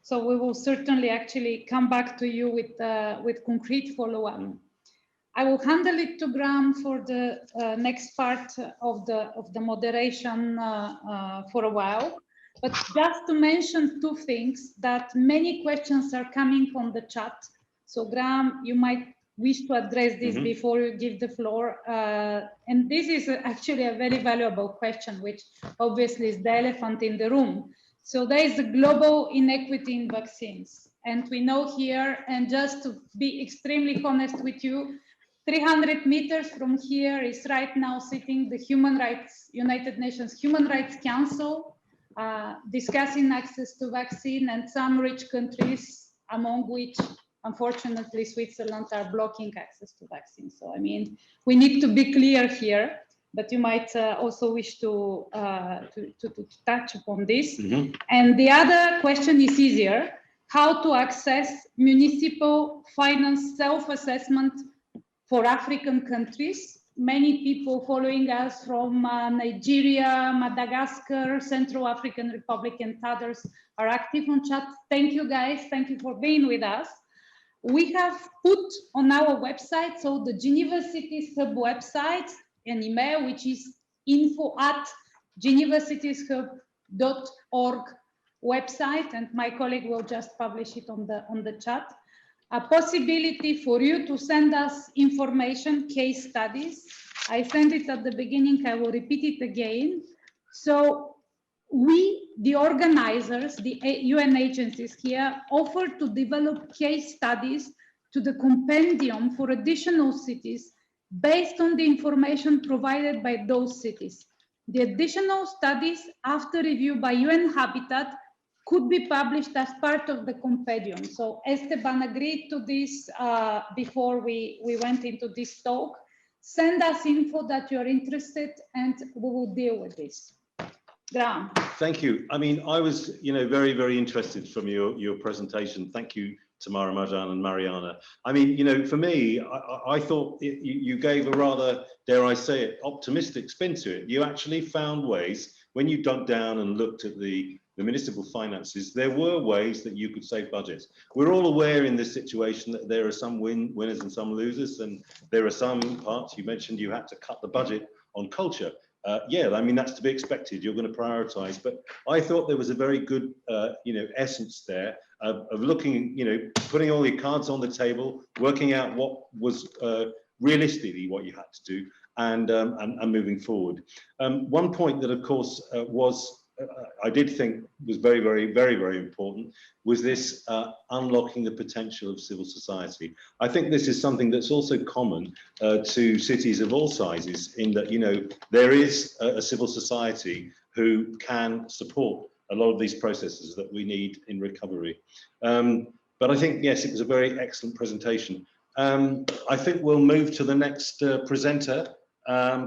so we will certainly actually come back to you with concrete follow-up. I will handle it to Graham for the next part of the moderation for a while, but just to mention two things, that many questions are coming from the chat. So Graham, you might wish to address this before you give the floor. And this is actually a very valuable question, which obviously is the elephant in the room. So there is a global inequity in vaccines. And we know here, and just to be extremely honest with you, 300 meters from here is right now sitting the United Nations Human Rights Council, discussing access to vaccine, and some rich countries, among which unfortunately Switzerland, are blocking access to vaccines. So I mean, we need to be clear here, but you might also wish to touch upon this. And the other question is easier: how to access municipal finance self-assessment for African countries. Many people following us from Nigeria, Madagascar, Central African Republic, and others are active on chat. Thank you guys, thank you for being with us. We have put on our website, so the Geneva Cities Hub website, an email which is info@genevacitieshub.org website, and my colleague will just publish it on the chat. A possibility for you to send us information, case studies. I sent it at the beginning, I will repeat it again. So we, the organizers, the UN agencies here, offer to develop case studies to the compendium for additional cities based on the information provided by those cities. The additional studies, after review by UN Habitat, could be published as part of the compendium. So Esteban agreed to this before we went into this talk. Send us info that you're interested and we will deal with this. Graham. Thank you. I mean, I was, very, very interested from your presentation. Thank you, Tamara, Marjan, and Mariana. I mean, for me, I thought you gave a rather, dare I say it, optimistic spin to it. You actually found ways, when you dug down and looked at the municipal finances, there were ways that you could save budgets. We're all aware in this situation that there are some winners and some losers, and there are some parts, you mentioned you had to cut the budget on culture. Yeah, I mean, that's to be expected. You're going to prioritize, but I thought there was a very good, essence there of looking, putting all your cards on the table, working out what was realistically what you had to do, and moving forward. One point that, of course, I did think was very, very, very, very important was this unlocking the potential of civil society. I think this is something that's also common to cities of all sizes, in that, there is a civil society who can support a lot of these processes that we need in recovery. But I think, yes, it was a very excellent presentation. I think we'll move to the next presenter,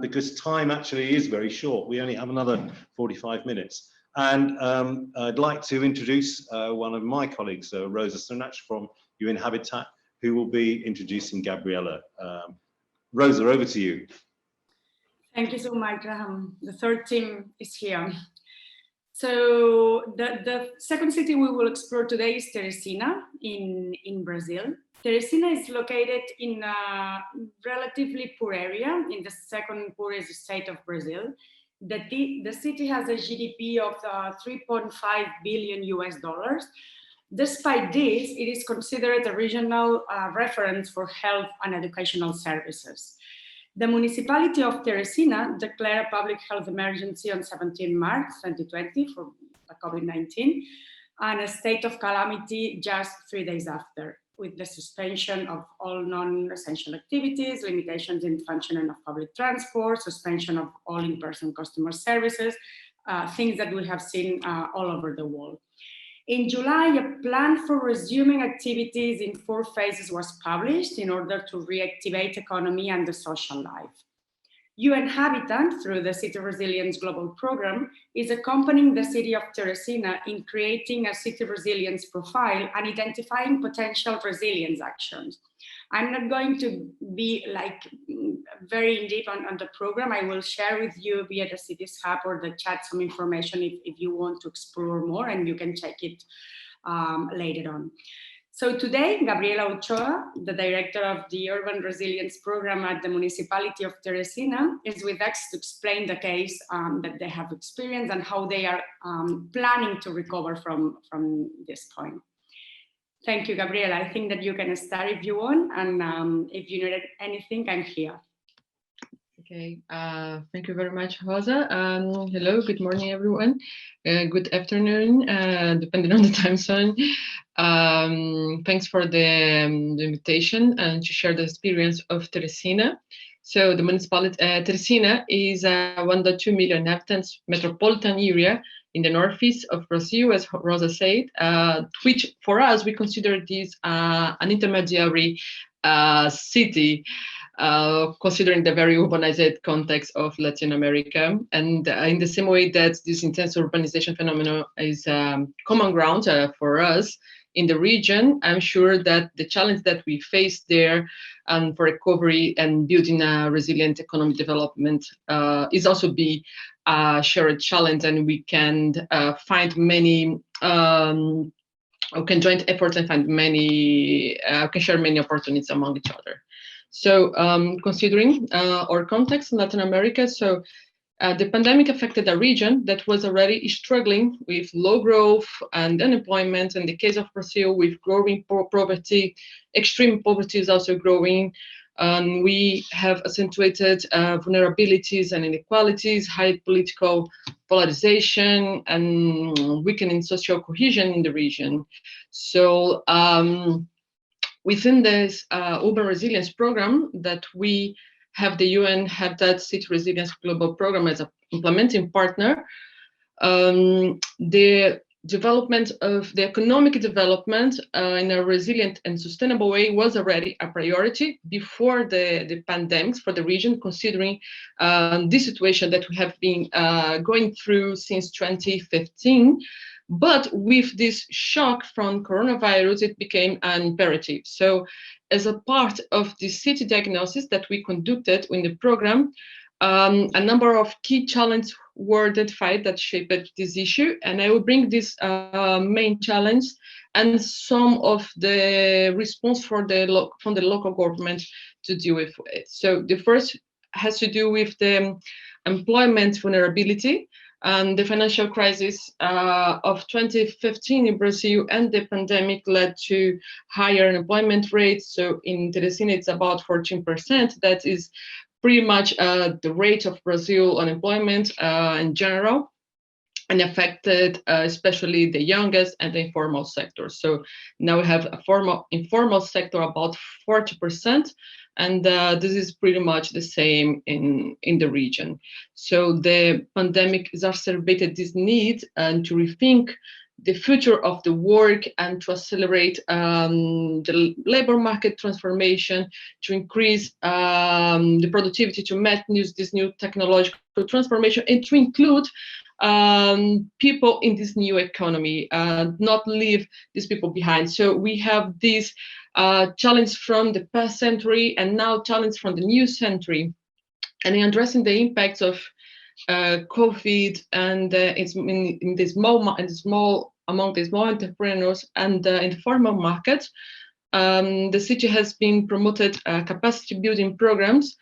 because time actually is very short. We only have another 45 minutes. And I'd like to introduce one of my colleagues, Rosa Sunach from UN Habitat, who will be introducing Gabriela. Rosa, over to you. Thank you so much, Graham. The third team is here. So the second city we will explore today is Teresina in Brazil. Teresina is located in a relatively poor area, in the second poorest state of Brazil. The city has a GDP of 3.5 billion US dollars. Despite this, it is considered a regional reference for health and educational services. The municipality of Teresina declared a public health emergency on 17 March 2020 for COVID-19 and a state of calamity just 3 days after, with the suspension of all non-essential activities, limitations in functioning of public transport, suspension of all in-person customer services, things that we have seen all over the world. In July, a plan for resuming activities in 4 phases was published in order to reactivate economy and the social life. UN Habitat, through the City Resilience Global Program, is accompanying the city of Teresina in creating a city resilience profile and identifying potential resilience actions. I'm not going to be very in deep on the program. I will share with you via the Cities Hub or the chat some information if you want to explore more, and you can check it later on. So today, Gabriela Ochoa, the director of the Urban Resilience Program at the Municipality of Teresina, is with us to explain the case that they have experienced and how they are planning to recover from this point. Thank you, Gabriela. I think that you can start if you want, and if you need anything, I'm here. Okay, thank you very much, Rosa. Hello, good morning, everyone. Good afternoon, depending on the time zone. Thanks for the invitation and to share the experience of Teresina. So the municipality, Teresina is a 1.2 million inhabitants metropolitan area in the northeast of Brazil, as Rosa said, which for us, we consider this an intermediary city, considering the very urbanized context of Latin America. And in the same way that this intense urbanization phenomenon is common ground for us in the region, I'm sure that the challenge that we face there and for recovery and building a resilient economic development is also be a shared challenge, and we can find many we can join efforts and find many, can share many opportunities among each other. So considering our context in Latin America, so the pandemic affected a region that was already struggling with low growth and unemployment. In the case of Brazil, with growing poverty, extreme poverty is also growing. We have accentuated vulnerabilities and inequalities, high political polarization, and weakening social cohesion in the region. So within this urban resilience program that we have, the UN Habitat City Resilience Global Program as an implementing partner, the development of the economic development in a resilient and sustainable way was already a priority before the pandemics for the region, considering the situation that we have been going through since 2015. But with this shock from coronavirus, it became an imperative. So as a part of the city diagnosis that we conducted in the program, a number of key challenges were identified that shaped this issue, and I will bring this main challenge and some of the response from the local government to deal with it. So the first has to do with the employment vulnerability and the financial crisis of 2015 in Brazil, and the pandemic led to higher unemployment rates. So in Teresina, it's about 14%. That is pretty much the rate of Brazil unemployment in general, and affected especially the youngest and the informal sector. So now we have a informal sector about 40%, and this is pretty much the same in the region. So the pandemic exacerbated this need and to rethink the future of the work and to accelerate the labor market transformation, to increase the productivity, to meet this new technological transformation, and to include people in this new economy, not leave these people behind. So we have this challenge from the past century and now challenge from the new century. And in addressing the impacts of COVID and it's in the small among the small entrepreneurs and in the formal market, the city has been promoted capacity building programs.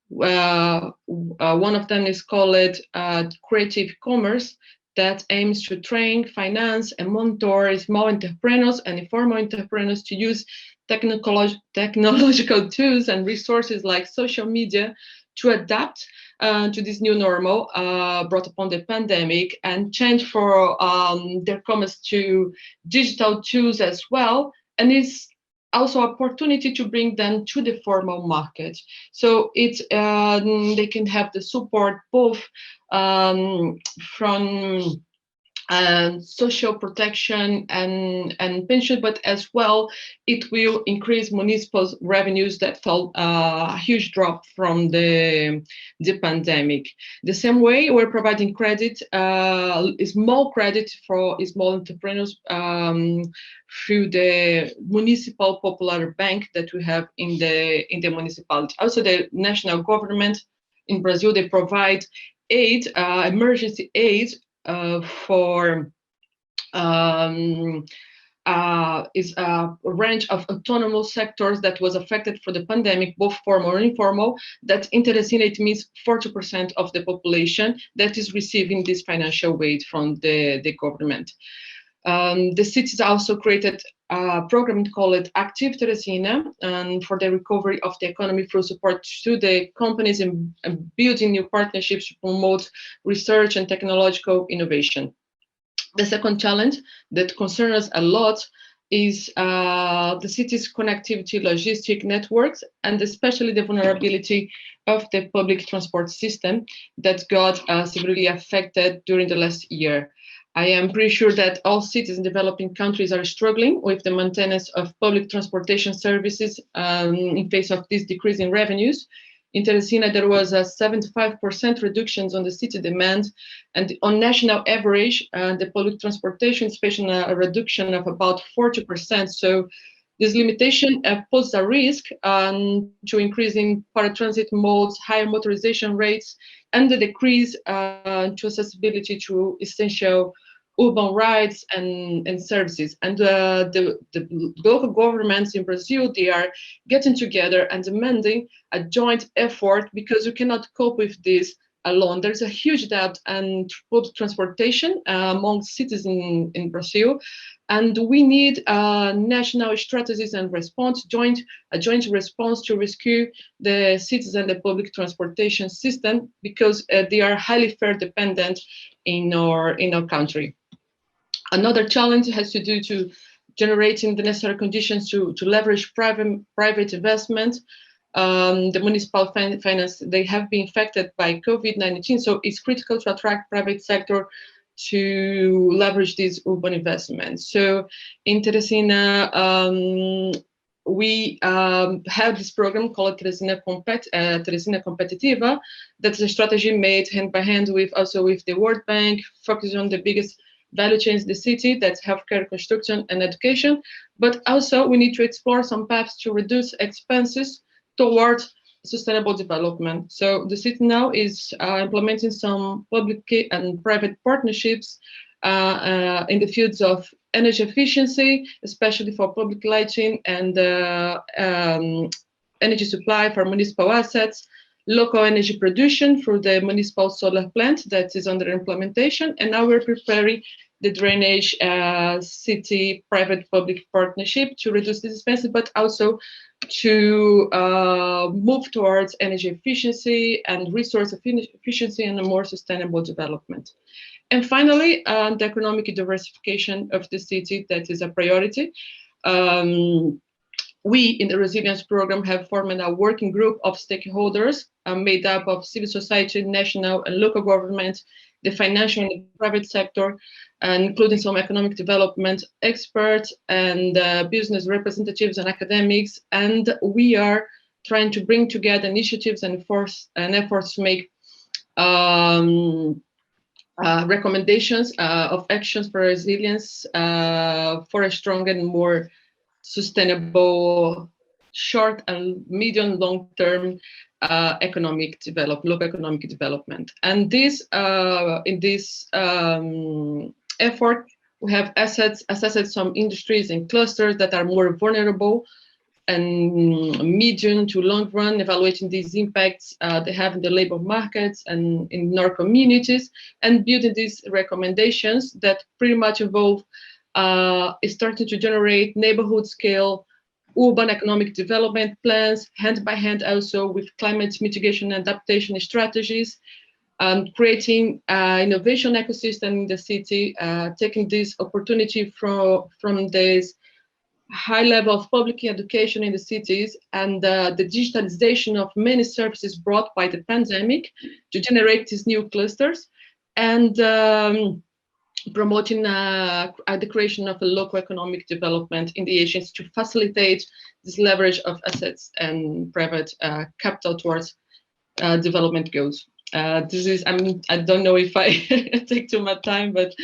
One of them is called Creative Commerce, that aims to train, finance, and mentor small entrepreneurs and informal entrepreneurs to use technological tools and resources like social media to adapt to this new normal brought upon the pandemic and change for their commerce to digital tools as well. And it's also opportunity to bring them to the formal market. So it's they can have the support both from social protection and pension, but as well, it will increase municipal revenues that felt a huge drop from the pandemic. The same way, we're providing credit, small credit for small entrepreneurs through the Municipal Popular Bank that we have in the municipality. Also, the national government in Brazil, they provide aid, emergency aid for is a range of autonomous sectors that was affected for the pandemic, both formal and informal. That in Teresina, it means 40% of the population that is receiving this financial aid from the government. The cities also created a program called Active Teresina, and for the recovery of the economy through support to the companies and building new partnerships to promote research and technological innovation. The second challenge that concerns us a lot is the city's connectivity logistic networks, and especially the vulnerability of the public transport system that got severely affected during the last year. I am pretty sure that all cities in developing countries are struggling with the maintenance of public transportation services in face of this decrease in revenues. In Teresina, there was a 75% reduction on the city demand, and on national average, the public transportation is facing a reduction of about 40%. So this limitation poses a risk to increasing paratransit modes, higher motorization rates, and the decrease to accessibility to essential urban rights and services. And the local governments in Brazil, they are getting together and demanding a joint effort, because you cannot cope with this alone. There's a huge doubt and public transportation among cities in Brazil, and we need national strategies and response, a joint response to rescue the cities and the public transportation system, because they are highly fare dependent in our country. Another challenge has to do to generating the necessary conditions to leverage private investment. The municipal finance, they have been affected by COVID-19, so it's critical to attract private sector to leverage these urban investments. So in Teresina, we have this program called Teresina Competitiva. That's a strategy made hand by hand with the World Bank, focusing on the biggest value chains in the city, that's healthcare, construction, and education. But also we need to explore some paths to reduce expenses towards sustainable development. So the city now is implementing some public and private partnerships in the fields of energy efficiency, especially for public lighting and energy supply for municipal assets, local energy production through the municipal solar plant that is under implementation. And now we're preparing the drainage city private public partnership to reduce these expenses, but also to move towards energy efficiency and resource efficiency and a more sustainable development. And finally, the economic diversification of the city, that is a priority. We in the Resilience Program have formed a working group of stakeholders made up of civil society, national and local government, the financial and the private sector, including some economic development experts and business representatives and academics. And we are trying to bring together initiatives and efforts to make recommendations of actions for resilience for a stronger and more sustainable short and medium long-term local economic development. And this in this effort, we have assessed some industries and clusters that are more vulnerable and medium to long run, evaluating these impacts they have in the labor markets and in our communities, and building these recommendations that pretty much involve starting to generate neighborhood scale urban economic development plans, hand by hand also with climate mitigation and adaptation strategies, creating innovation ecosystem in the city, taking this opportunity from this high level of public education in the cities and the digitalization of many services brought by the pandemic to generate these new clusters, and promoting the creation of a local economic development in the agencies to facilitate this leverage of assets and private capital towards development goals. This is, I don't know if I take too much time, but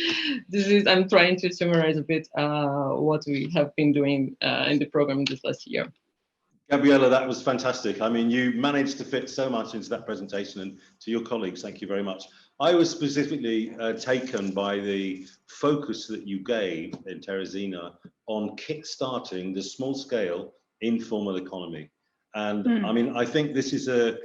this is, I'm trying to summarize a bit what we have been doing in the program this last year. Gabriela, that was fantastic. I mean, you managed to fit so much into that presentation, and to your colleagues, thank you very much. I was specifically taken by the focus that you gave in Teresina on kickstarting the small-scale informal economy. And I mean, I think this is a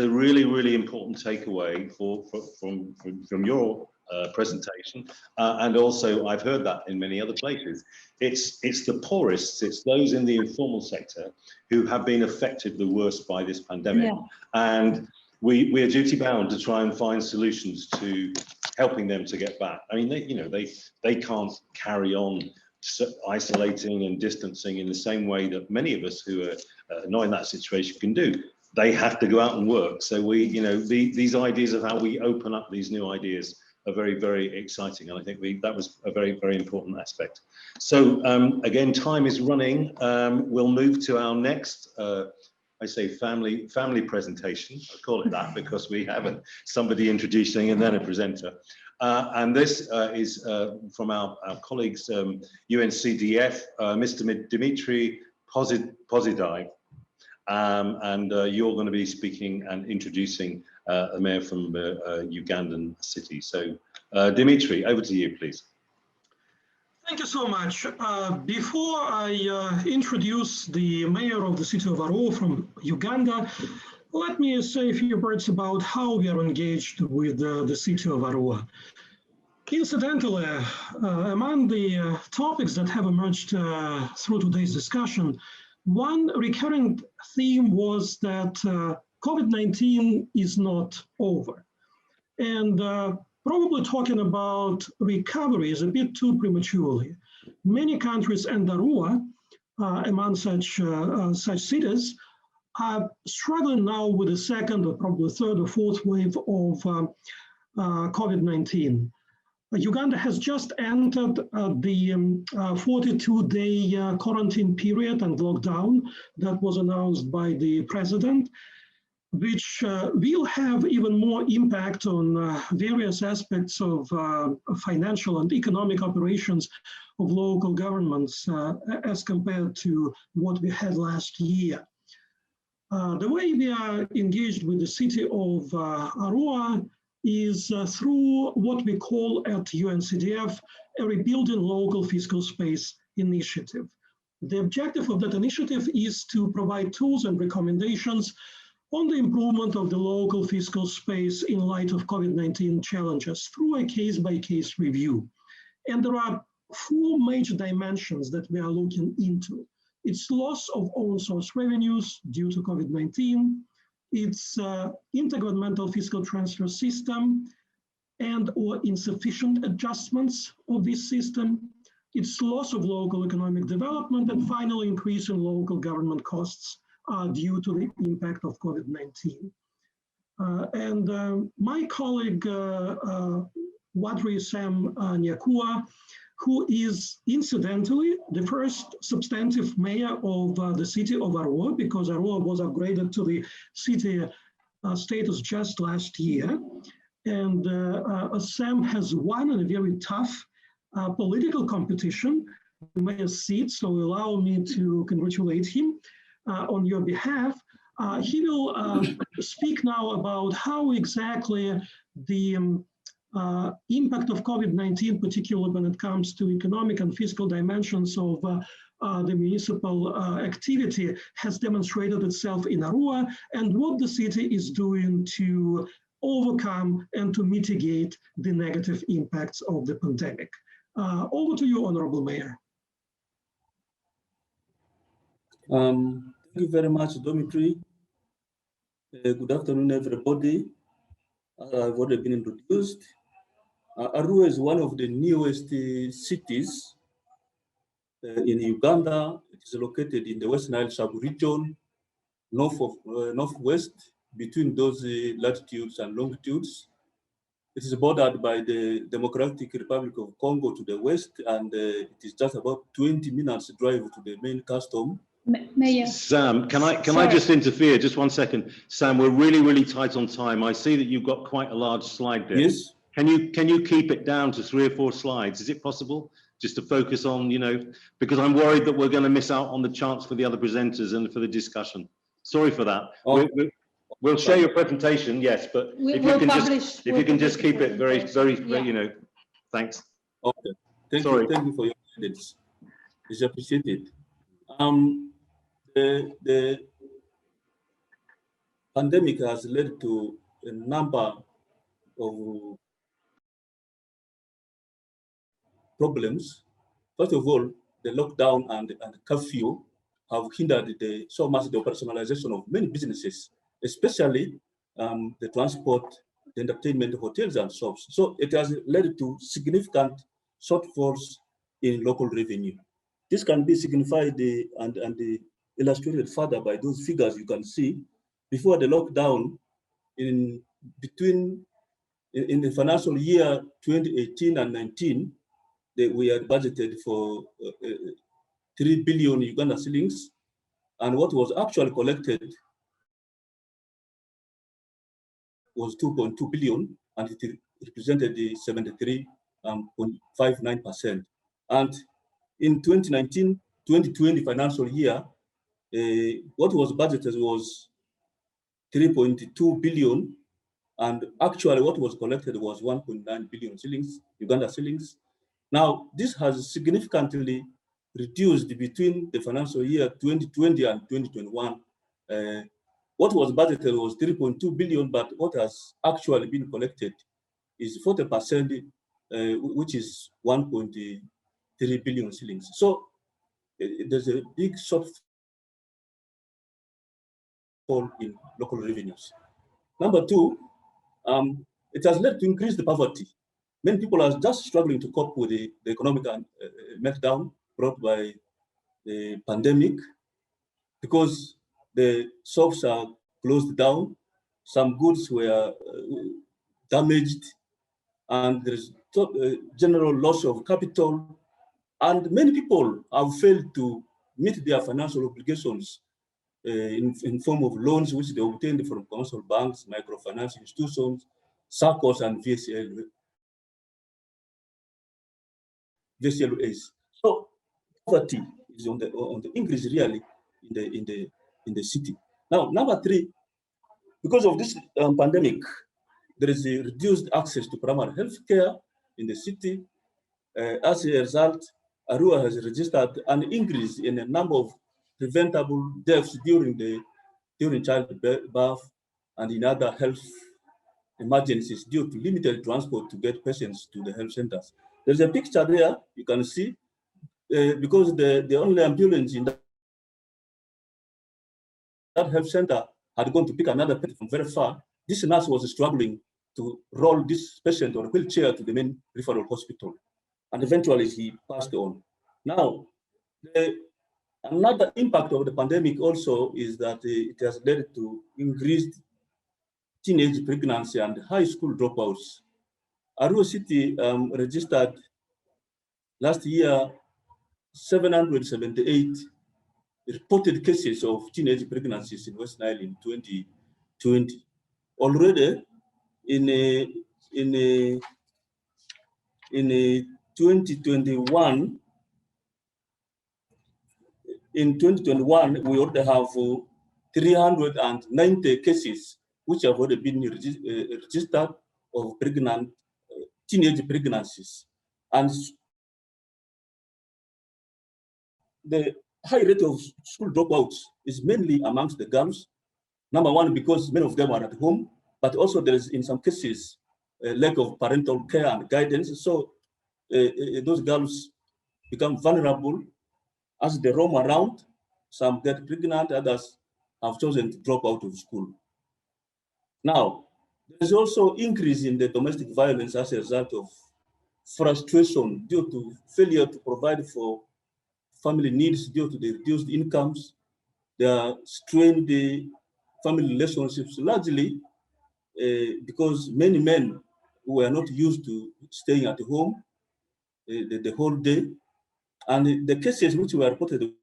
really, really important takeaway from your presentation, and also I've heard that in many other places. It's the poorest, it's those in the informal sector who have been affected the worst by this pandemic, and we are duty bound to try and find solutions to helping them to get back. I mean, they can't carry on isolating and distancing in the same way that many of us who are not in that situation can do. They have to go out and work. So these ideas of how we open up these new ideas are very, very exciting. And I think that was a very, very important aspect. So again, time is running. We'll move to our next, I say family presentation. I call it that because we have somebody introducing and then a presenter. And this is from our colleagues, UNCDF, Mr. Dimitri Pozidai. And you're going to be speaking and introducing a mayor from the Ugandan city. So Dimitri, over to you, please. Thank you so much. Before I introduce the mayor of the city of Arua from Uganda, let me say a few words about how we are engaged with the city of Arua. Incidentally, among the topics that have emerged through today's discussion, one recurring theme was that COVID-19 is not over. And probably talking about recovery is a bit too prematurely. Many countries and Arua, among such cities, are struggling now with the second or probably third or fourth wave of COVID-19. Uganda has just entered the 42-day quarantine period and lockdown that was announced by the president, which will have even more impact on various aspects of financial and economic operations of local governments as compared to what we had last year. The way we are engaged with the city of Arua is through what we call at UNCDF a Rebuilding Local Fiscal Space initiative. The objective of that initiative is to provide tools and recommendations on the improvement of the local fiscal space in light of COVID-19 challenges through a case-by-case review. And there are four major dimensions that we are looking into. It's loss of own source revenues due to COVID-19, its intergovernmental fiscal transfer system and or insufficient adjustments of this system, its loss of local economic development, and finally increase in local government costs due to the impact of COVID-19. My colleague, Wadri Sam Nyakua, who is incidentally the first substantive mayor of the city of Arua, because Arua was upgraded to the city status just last year. And Sam has won in a very tough political competition, the mayor's seat, so allow me to congratulate him on your behalf. He will speak now about how exactly the impact of COVID-19, particularly when it comes to economic and fiscal dimensions of the municipal activity, has demonstrated itself in Arua, and what the city is doing to overcome and to mitigate the negative impacts of the pandemic. Over to you, Honorable Mayor. Thank you very much, Dimitri. Good afternoon, everybody. I've already been introduced. Arua is one of the newest cities in Uganda. It is located in the West Nile sub-region, northwest, between those latitudes and longitudes. It is bordered by the Democratic Republic of Congo to the west, and it is just about 20 minutes drive to the main custom. Mayor. Sam, can I just interfere? Just 1 second. Sam, we're really tight on time. I see that you've got quite a large slide there. Yes. Can you keep it down to 3 or 4 slides? Is it possible? Just to focus on, because I'm worried that we're going to miss out on the chance for the other presenters and for the discussion. Sorry for that. Oh. We'll share your presentation, yes, but if you can just keep it very, thanks. Okay. Thank you for your guidance. It's appreciated. The pandemic has led to a number of problems. First of all, the lockdown and curfew have hindered so much the operationalization of many businesses, especially the transport, the entertainment, hotels, and shops. So it has led to significant shortfalls in local revenue. This can be signified and illustrated further by those figures you can see. Before the lockdown, in the financial year 2018 and 19, we had budgeted for 3 billion Uganda shillings, and what was actually collected was 2.2 billion, and it represented the 73.59%. And in 2019-2020 financial year, what was budgeted was 3.2 billion, and actually what was collected was 1.9 billion shillings, Uganda shillings. Now, this has significantly reduced between the financial year 2020 and 2021. What was budgeted was 3.2 billion, but what has actually been collected is 40%, which is 1.3 billion shillings. So there's a big shortfall in local revenues. Number two, it has led to increased poverty. Many people are just struggling to cope with the economic meltdown brought by the pandemic, because the shops are closed down, some goods were damaged, and there's general loss of capital, and many people have failed to meet their financial obligations in form of loans which they obtained from commercial banks, microfinance institutions, SACCOs, and VCLAs. So poverty is on the increase really in the city. Now, number three, because of this pandemic, there is a reduced access to primary health care in the city. As a result, Arua has registered an increase in the number of preventable deaths during childbirth and in other health emergencies due to limited transport to get patients to the health centers. There's a picture there you can see, because the only ambulance in that health center had gone to pick another patient from very far. This nurse was struggling to roll this patient on a wheelchair to the main referral hospital, and eventually he passed on. Now, another impact of the pandemic also is that it has led to increased teenage pregnancy and high school dropouts. Arua City registered last year 778 reported cases of teenage pregnancies in West Nile in 2020. Already in 2021, we already have 390 cases which have already been registered of teenage pregnancies. And the high rate of school dropouts is mainly amongst the girls. Number one, because many of them are at home, but also there is, in some cases, a lack of parental care and guidance. So those girls become vulnerable as they roam around. Some get pregnant, others have chosen to drop out of school. Now, there's also increase in the domestic violence as a result of frustration due to failure to provide for family needs due to the reduced incomes. They are strained the family relationships largely because many men who are not used to staying at home the whole day. And the cases which were reported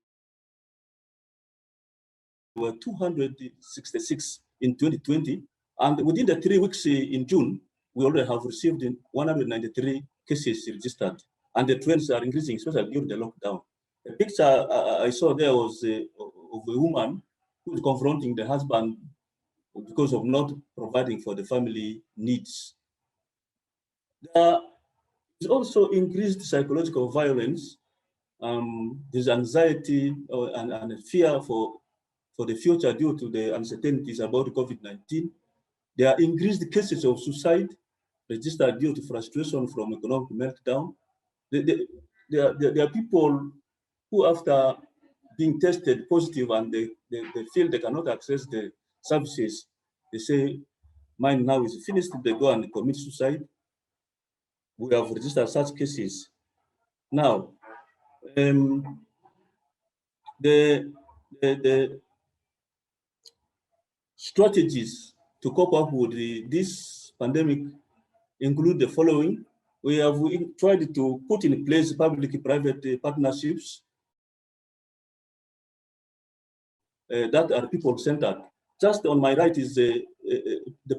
were 266 in 2020. And within the 3 weeks in June, we already have received 193 cases registered. And the trends are increasing, especially during the lockdown. The picture I saw there was of a woman who is confronting the husband because of not providing for the family needs. There is also increased psychological violence. There's anxiety and fear for the future due to the uncertainties about COVID-19. There are increased cases of suicide registered due to frustration from economic meltdown. There are people who, after being tested positive and they feel they cannot access the services, they say, mine now is finished, they go and commit suicide. We have registered such cases. Now, the strategies to cope up with this pandemic include the following. We have tried to put in place public-private partnerships that are people-centered. Just on my right is the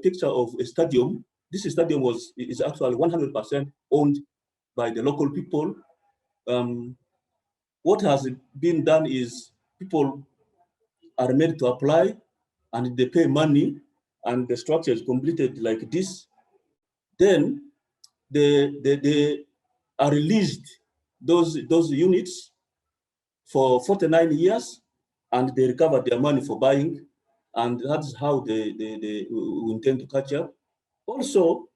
picture of a stadium. This stadium is actually 100% owned by the local people. What has been done is people are made to apply and they pay money and the structure is completed like this. Then they are released those units for 49 years and they recover their money for buying, and that's how they intend to catch up. Also,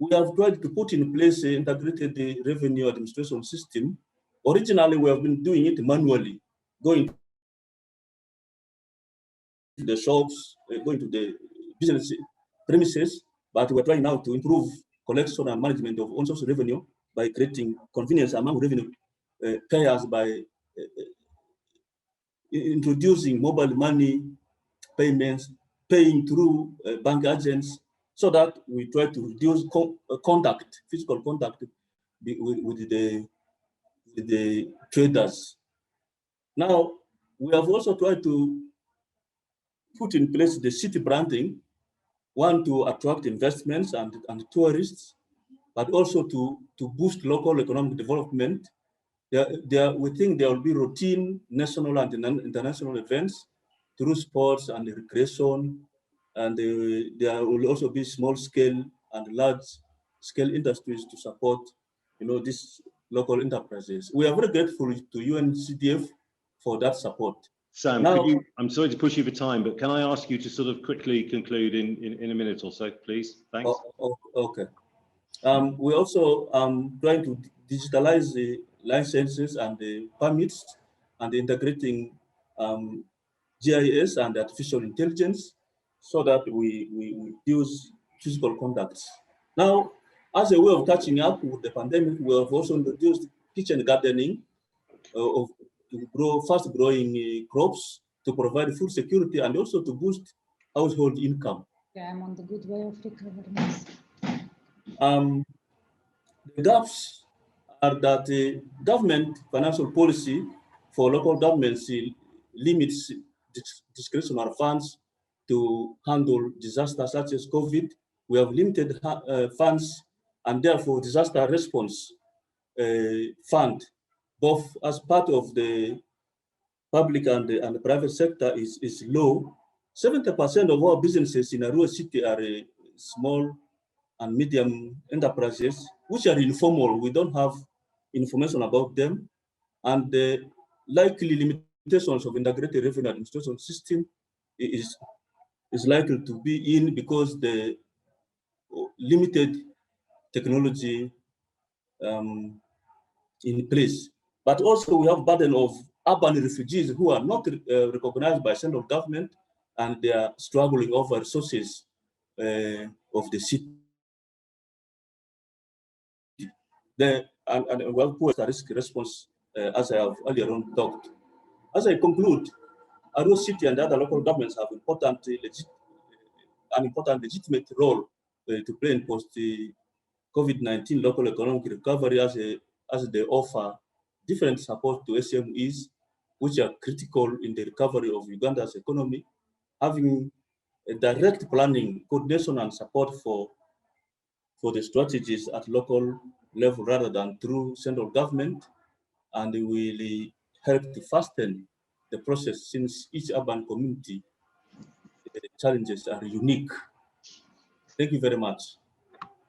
we have tried to put in place an integrated revenue administration system. Originally, we have been doing it manually, going to the shops, going to the business premises, but we're trying now to improve collection and management of own source revenue by creating convenience among revenue payers by introducing mobile money payments, paying through bank agents, so that we try to reduce physical contact with the traders. Now, we have also tried to put in place the city branding, one to attract investments and tourists, but also to boost local economic development. We think there will be routine national and international events through sports and recreation, and there will also be small scale and large scale industries to support, these local enterprises. We are very grateful to UNCDF for that support. Sam, I'm sorry to push you for time, but can I ask you to sort of quickly conclude in a minute or so, please? Thanks. Okay. We're also trying to digitalize the licenses and the permits and integrating GIS and artificial intelligence so that we use physical contacts. Now, as a way of catching up with the pandemic, we have also introduced kitchen gardening to grow fast-growing crops to provide food security and also to boost household income. Yeah, I'm on the good way of recovery. The gaps are that the government financial policy for local governments limits discretionary funds to handle disasters such as COVID. We have limited funds, and therefore disaster response fund, both as part of the public and the private sector is low. 70% of our businesses in a rural city are small and medium enterprises, which are informal. We don't have information about them. And the likely limitations of integrated revenue administration system is likely to be in because the limited technology in place. But also we have burden of urban refugees who are not recognized by central government, and they are struggling over resources of the city. And we have poor risk response, as I have earlier on talked. As I conclude, Arua City and other local governments have an important legitimate role to play in post COVID-19 local economic recovery, as they offer different support to SMEs, which are critical in the recovery of Uganda's economy, having a direct planning, coordination, and support for the strategies at local level rather than through central government, and will help to fasten the process since each urban community challenges are unique. Thank you very much.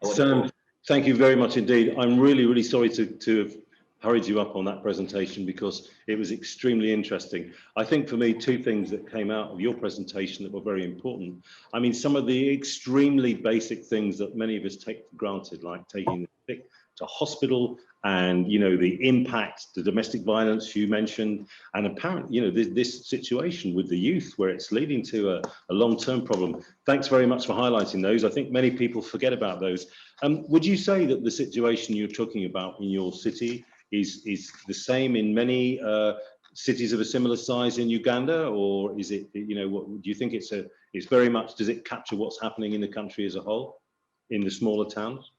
Sam, thank you very much indeed. I'm really, really sorry to have hurried you up on that presentation because it was extremely interesting. I think for me, two things that came out of your presentation that were very important. I mean, some of the extremely basic things that many of us take for granted, like taking the sick to hospital, and the impact, the domestic violence you mentioned, and apparently this situation with the youth where it's leading to a long-term problem. Thanks very much for highlighting those. I think many people forget about those. Would you say that the situation you're talking about in your city is the same in many cities of a similar size in Uganda, or is it, what do you think it's very much, does it capture what's happening in the country as a whole in the smaller towns?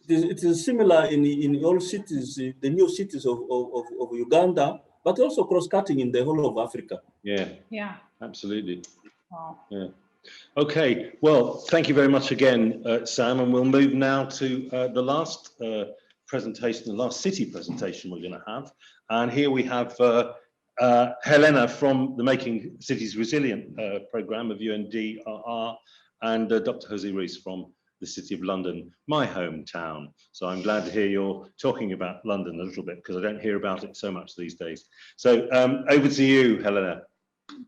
It is similar in all cities, the new cities of Uganda, but also cross-cutting in the whole of Africa. Yeah, Absolutely. wow. Yeah. Okay, well, thank you very much again, Sam, and we'll move now to the last presentation, the last city presentation we're going to have. And here we have Helena from the Making Cities Resilient program of UNDRR, and Dr. Jose Ruiz from the City of London, my hometown. So I'm glad to hear you're talking about London a little bit, because I don't hear about it so much these days. So over to you, Helena.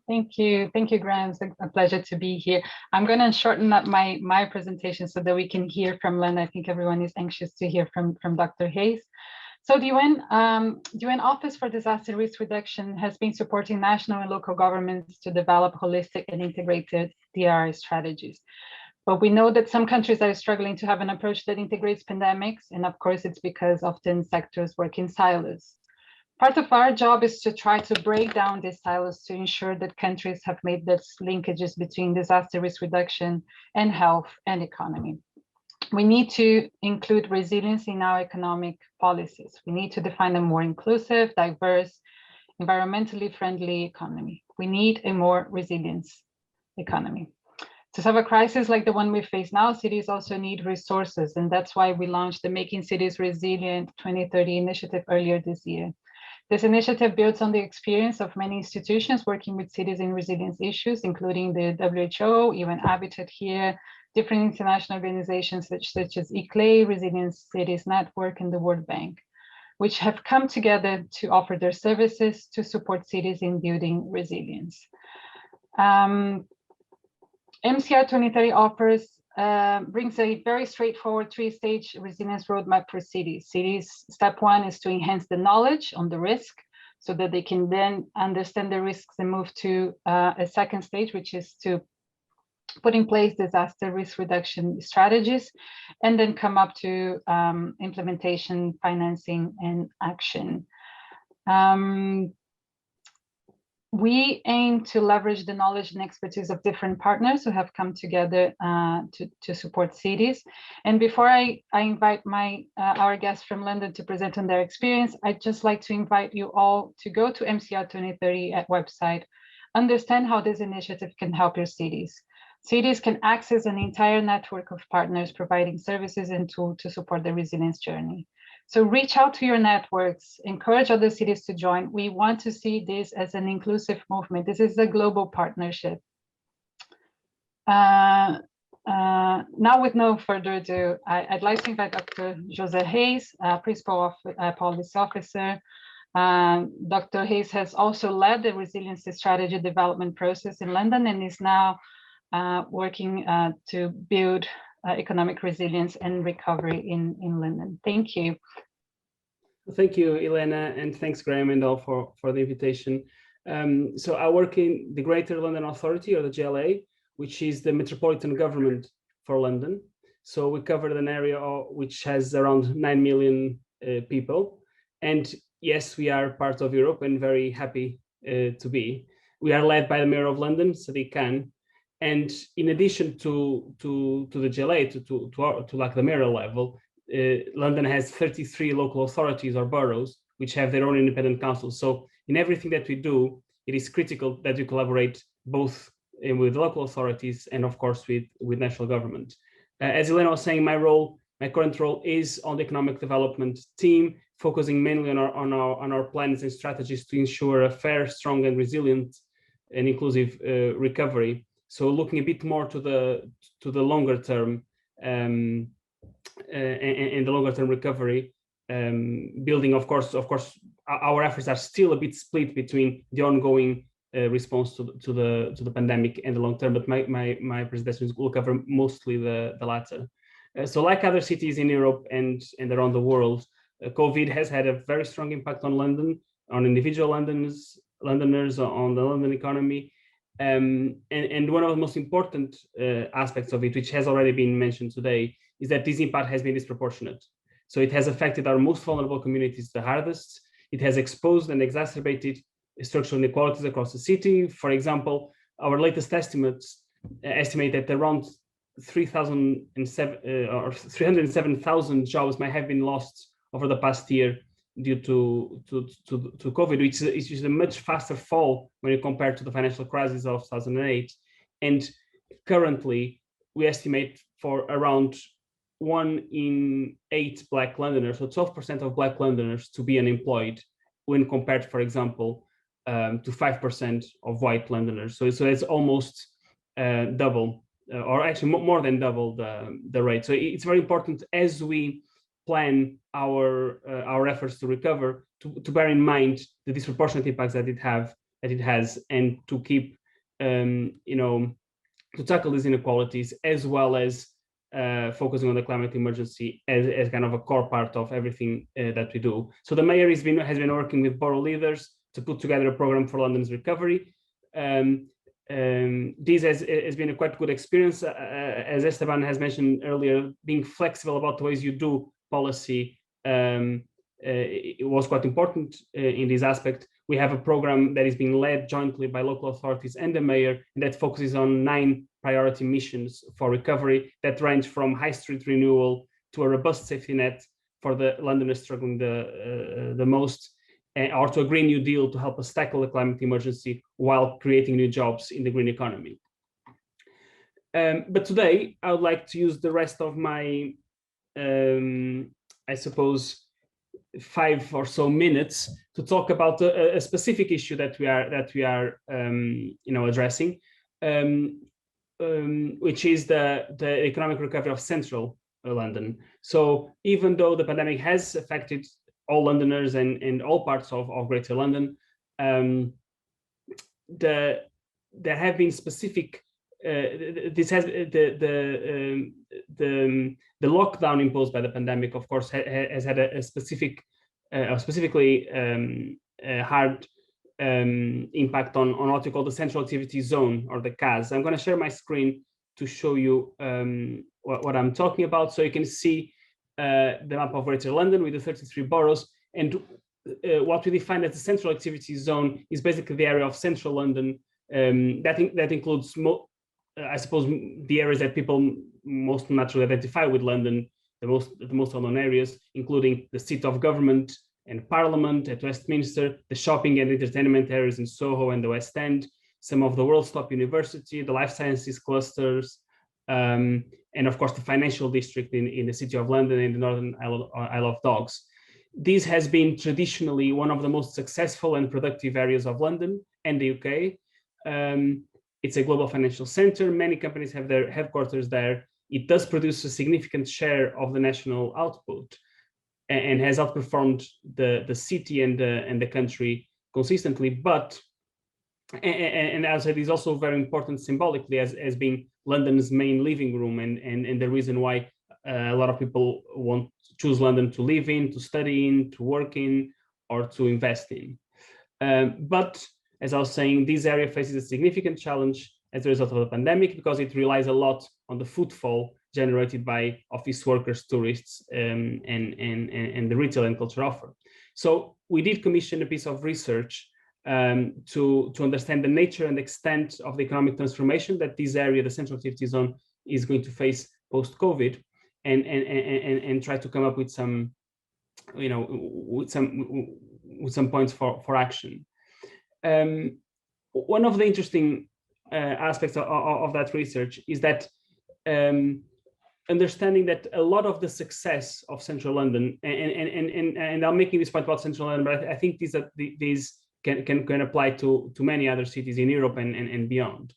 Thank you, Graham. It's a pleasure to be here. I'm going to shorten up my presentation so that we can hear from Len. I think everyone is anxious to hear from Dr. Hayes. So the UN Office for Disaster Risk Reduction has been supporting national and local governments to develop holistic and integrated DRI strategies. But we know that some countries are struggling to have an approach that integrates pandemics, and of course it's because often sectors work in silos. Part of our job is to try to break down these silos to ensure that countries have made those linkages between disaster risk reduction and health and economy. We need to include resilience in our economic policies. We need to define a more inclusive, diverse, environmentally friendly economy. We need a more resilient economy. To solve a crisis like the one we face now, cities also need resources, and that's why we launched the Making Cities Resilient 2030 initiative earlier this year. This initiative builds on the experience of many institutions working with cities in resilience issues, including the WHO, UN Habitat here, different international organizations such as ICLEI, Resilience Cities Network, and the World Bank, which have come together to offer their services to support cities in building resilience. MCR 2030 brings a very straightforward three-stage resilience roadmap for cities. Step one is to enhance the knowledge on the risk so that they can then understand the risks and move to a second stage, which is to put in place disaster risk reduction strategies, and then come up to implementation, financing, and action. We aim to leverage the knowledge and expertise of different partners who have come together to support cities. And before I invite our guests from London to present on their experience, I'd just like to invite you all to go to MCR 2030 website, understand how this initiative can help your cities. Cities can access an entire network of partners providing services and tools to support the resilience journey. So reach out to your networks, encourage other cities to join. We want to see this as an inclusive movement. This is a global partnership. Now, with no further ado, I'd like to invite Dr. Jose Hayes, Principal Policy Officer. Dr. Hayes has also led the resiliency strategy development process in London and is now working to build economic resilience and recovery in London. Thank you. Thank you, Elena, and thanks, Graham and all for the invitation. So I work in the Greater London Authority, or the GLA, which is the metropolitan government for London. So we cover an area which has around 9 million people. And yes, we are part of Europe and very happy to be. We are led by the Mayor of London, Sadiq Khan. And in addition to the GLA, to like the mayoral level, London has 33 local authorities or boroughs, which have their own independent councils. So in everything that we do, it is critical that we collaborate both with local authorities and of course with national government. As Elena was saying, my current role is on the economic development team, focusing mainly on our plans and strategies to ensure a fair, strong and resilient and inclusive recovery. So looking a bit more to the longer term and the longer term recovery, building, of course, our efforts are still a bit split between the ongoing response to the pandemic and the long term, but my presentation will cover mostly the latter. So like other cities in Europe and around the world, COVID has had a very strong impact on London, on individual Londoners, on the London economy. And one of the most important aspects of it, which has already been mentioned today, is that this impact has been disproportionate. So it has affected our most vulnerable communities the hardest. It has exposed and exacerbated structural inequalities across the city. For example, our latest estimates estimate that around 307,000 jobs might have been lost over the past year due to COVID, which is a much faster fall when you compare to the financial crisis of 2008. And currently, we estimate for around 1 in 8 Black Londoners, so 12% of Black Londoners to be unemployed when compared, for example, to 5% of white Londoners. So it's almost double, or actually more than double the rate. So it's very important as we plan our efforts to recover to bear in mind the disproportionate impacts that it has, and to keep to tackle these inequalities, as well as focusing on the climate emergency as kind of a core part of everything that we do. So the mayor has been working with borough leaders to put together a program for London's recovery. This has been a quite good experience, as Esteban has mentioned earlier. Being flexible about the ways you do policy it was quite important in this aspect. We have a program that is being led jointly by local authorities and the mayor, and that focuses on 9 priority missions for recovery that range from high street renewal to a robust safety net for the Londoners struggling the most, or to a Green New Deal to help us tackle the climate emergency while creating new jobs in the green economy. But today, I would like to use the rest of my, I suppose, 5 or so minutes to talk about a specific issue that we are addressing, which is the economic recovery of central London. So even though the pandemic has affected all Londoners and all parts of Greater London, there have been specific. The lockdown imposed by the pandemic, of course, has had a specifically hard impact on what we call the Central Activity Zone, or the CAZ. I'm going to share my screen to show you what I'm talking about, so you can see the map of Greater London with the 33 boroughs. And what we define as the central activity zone is basically the area of central London that includes, I suppose, the areas that people most naturally identify with London, the most well-known areas, including the seat of government and Parliament at Westminster, the shopping and entertainment areas in Soho and the West End, some of the world's top university, the life sciences clusters, and of course the financial district in the City of London and the Northern Isle of Dogs. This has been traditionally one of the most successful and productive areas of London and the UK. It's a global financial center. Many companies have their headquarters there. It does produce a significant share of the national output and has outperformed the city and the country consistently. But, and as I said, is also very important symbolically as being London's main living room and the reason why a lot of people choose London to live in, to study in, to work in, or to invest in. But as I was saying, this area faces a significant challenge as a result of the pandemic because it relies a lot on the footfall generated by office workers, tourists, and the retail and culture offer. So we did commission a piece of research to understand the nature and extent of the economic transformation that this area, the Central Activity Zone, is going to face post-COVID, and try to come up with some, with some points for action. One of the interesting aspects of that research is that understanding that a lot of the success of Central London, and I'm making this point about Central London, but I think these can apply to many other cities in Europe and beyond.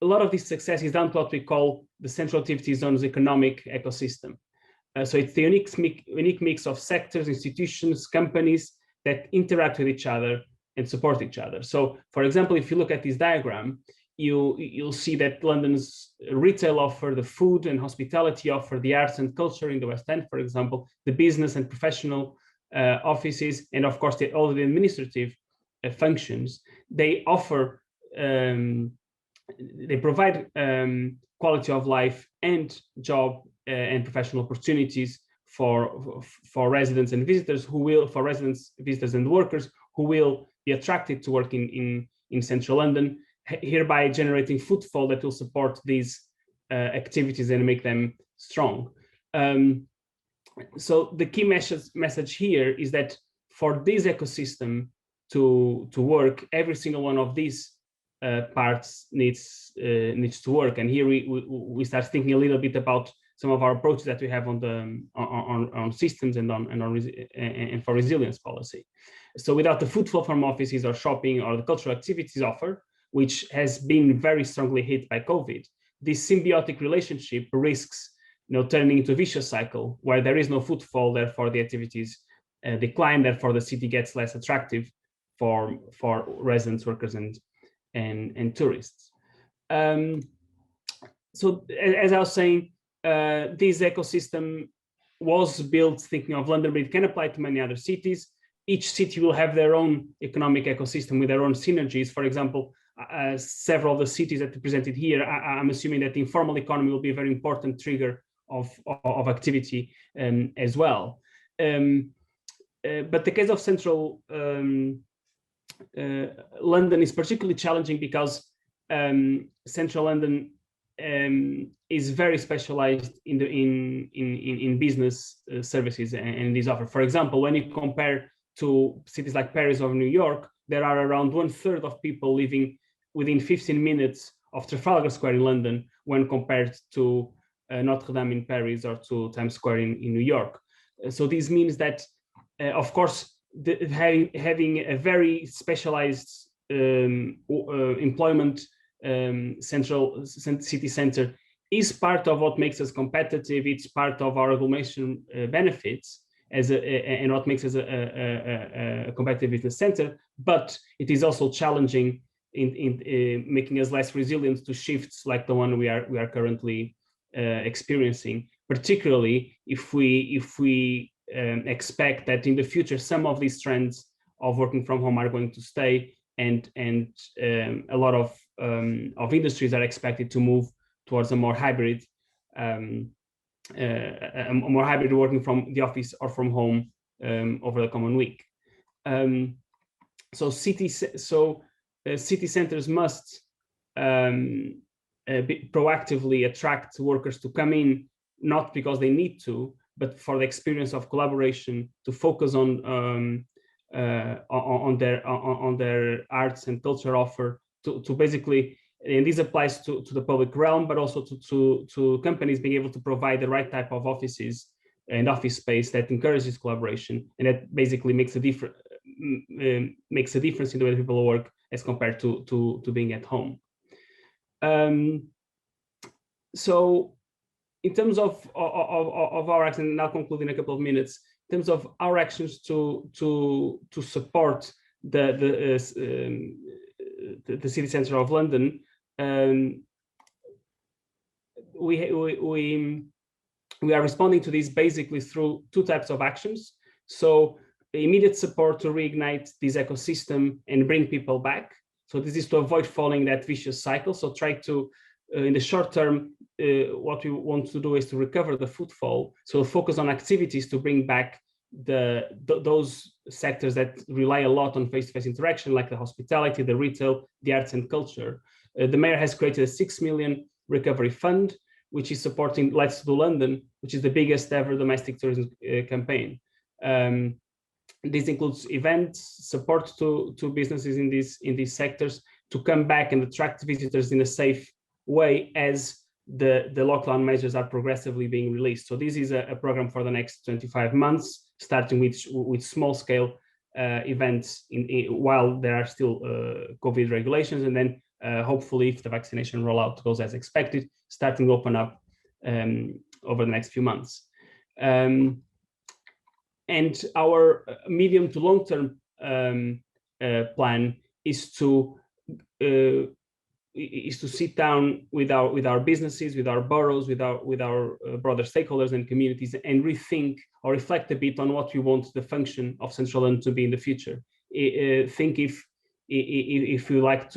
A lot of this success is down to what we call the Central Activity Zone's economic ecosystem. So it's the unique mix of sectors, institutions, companies that interact with each other and support each other. So, for example, if you look at this diagram, you'll see that London's retail offer, the food and hospitality offer, the arts and culture in the West End, for example, the business and professional offices, and of course, all the administrative functions, they offer, they provide quality of life and job and professional opportunities for residents and visitors visitors and workers who will be attracted to work in Central London, hereby generating footfall that will support these activities and make them strong. So the key message here is that for this ecosystem to work, every single one of these parts needs to work. And here we start thinking a little bit about some of our approaches that we have on systems and for resilience policy. So without the footfall from offices or shopping or the cultural activities offer, which has been very strongly hit by COVID, this symbiotic relationship risks turning into a vicious cycle where there is no footfall, therefore the activities decline, therefore the city gets less attractive for residents, workers, and tourists. So as I was saying, this ecosystem was built thinking of London, but it can apply to many other cities. Each city will have their own economic ecosystem with their own synergies. For example, several of the cities that are presented here, I'm assuming that the informal economy will be a very important trigger of activity as well. But the case of Central London is particularly challenging because Central London is very specialized in business services and these offer. For example, when you compare to cities like Paris or New York, there are around 1/3 of people living within 15 minutes of Trafalgar Square in London when compared to Notre Dame in Paris or to Times Square in New York. So this means that, of course, having a very specialized employment central city center is part of what makes us competitive. It's part of our regulation benefits and what makes us a competitive business center, but it is also challenging in making us less resilient to shifts like the one we are currently experiencing, particularly if we expect that in the future some of these trends of working from home are going to stay, and a lot of industries are expected to move towards a more hybrid working from the office or from home over the common week. So city centers must proactively attract workers to come in, not because they need to, but for the experience of collaboration, to focus on their arts and culture offer, to basically, and this applies to the public realm, but also to companies being able to provide the right type of offices and office space that encourages collaboration, and that basically makes a difference in the way people work as compared to being at home. So in terms of our actions, and I'll conclude in a couple of minutes, in terms of our actions to support the city centre of London, we are responding to this basically through two types of actions. So immediate support to reignite this ecosystem and bring people back. So this is to avoid following that vicious cycle. So try to, in the short term, what we want to do is to recover the footfall. So focus on activities to bring back those sectors that rely a lot on face-to-face interaction, like the hospitality, the retail, the arts and culture. The mayor has created a 6 million recovery fund, which is supporting Let's Do London, which is the biggest ever domestic tourism campaign. This includes events, support to businesses in these sectors to come back and attract visitors in a safe way as the lockdown measures are progressively being released. So this is a program for the next 25 months, starting with small scale events while there are still COVID regulations, and then hopefully, if the vaccination rollout goes as expected, starting to open up over the next few months. And our medium to long-term plan is to sit down with our businesses, with our boroughs, with our broader stakeholders and communities, and rethink or reflect a bit on what we want the function of Central London to be in the future. Think if we like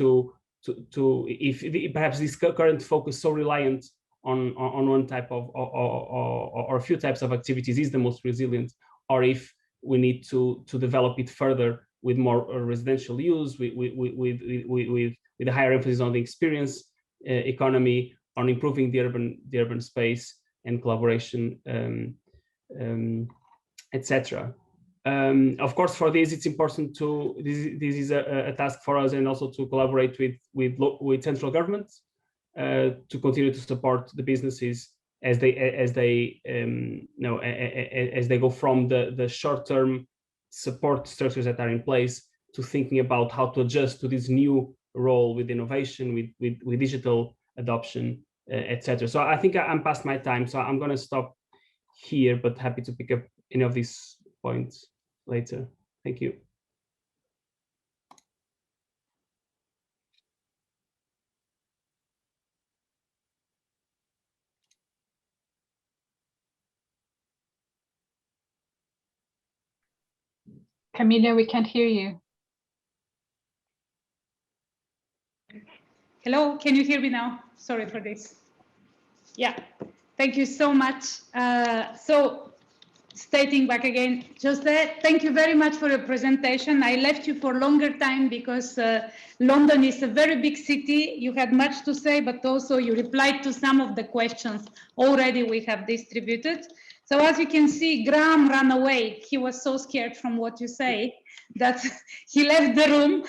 if perhaps this current focus so reliant on one type of or a few types of activities is the most resilient, or if we need to develop it further with more residential use, with a higher emphasis on the experience economy, on improving the urban space and collaboration, etc. Of course, for this, it's important to this is a task for us, and also to collaborate with central government to continue to support the businesses as they go from the short-term support structures that are in place to thinking about how to adjust to this new role with innovation, with digital adoption, etc. So I think I'm past my time, so I'm going to stop here, but happy to pick up any of these points later. Thank you. Camilla, we can't hear you. Hello, can you hear me now? Sorry for this. Yeah, thank you so much. So stating back again, Jose, thank you very much for your presentation. I left you for longer time because London is a very big city. You had much to say, but also you replied to some of the questions already we have distributed. So as you can see, Graham ran away. He was so scared from what you say that he left the room,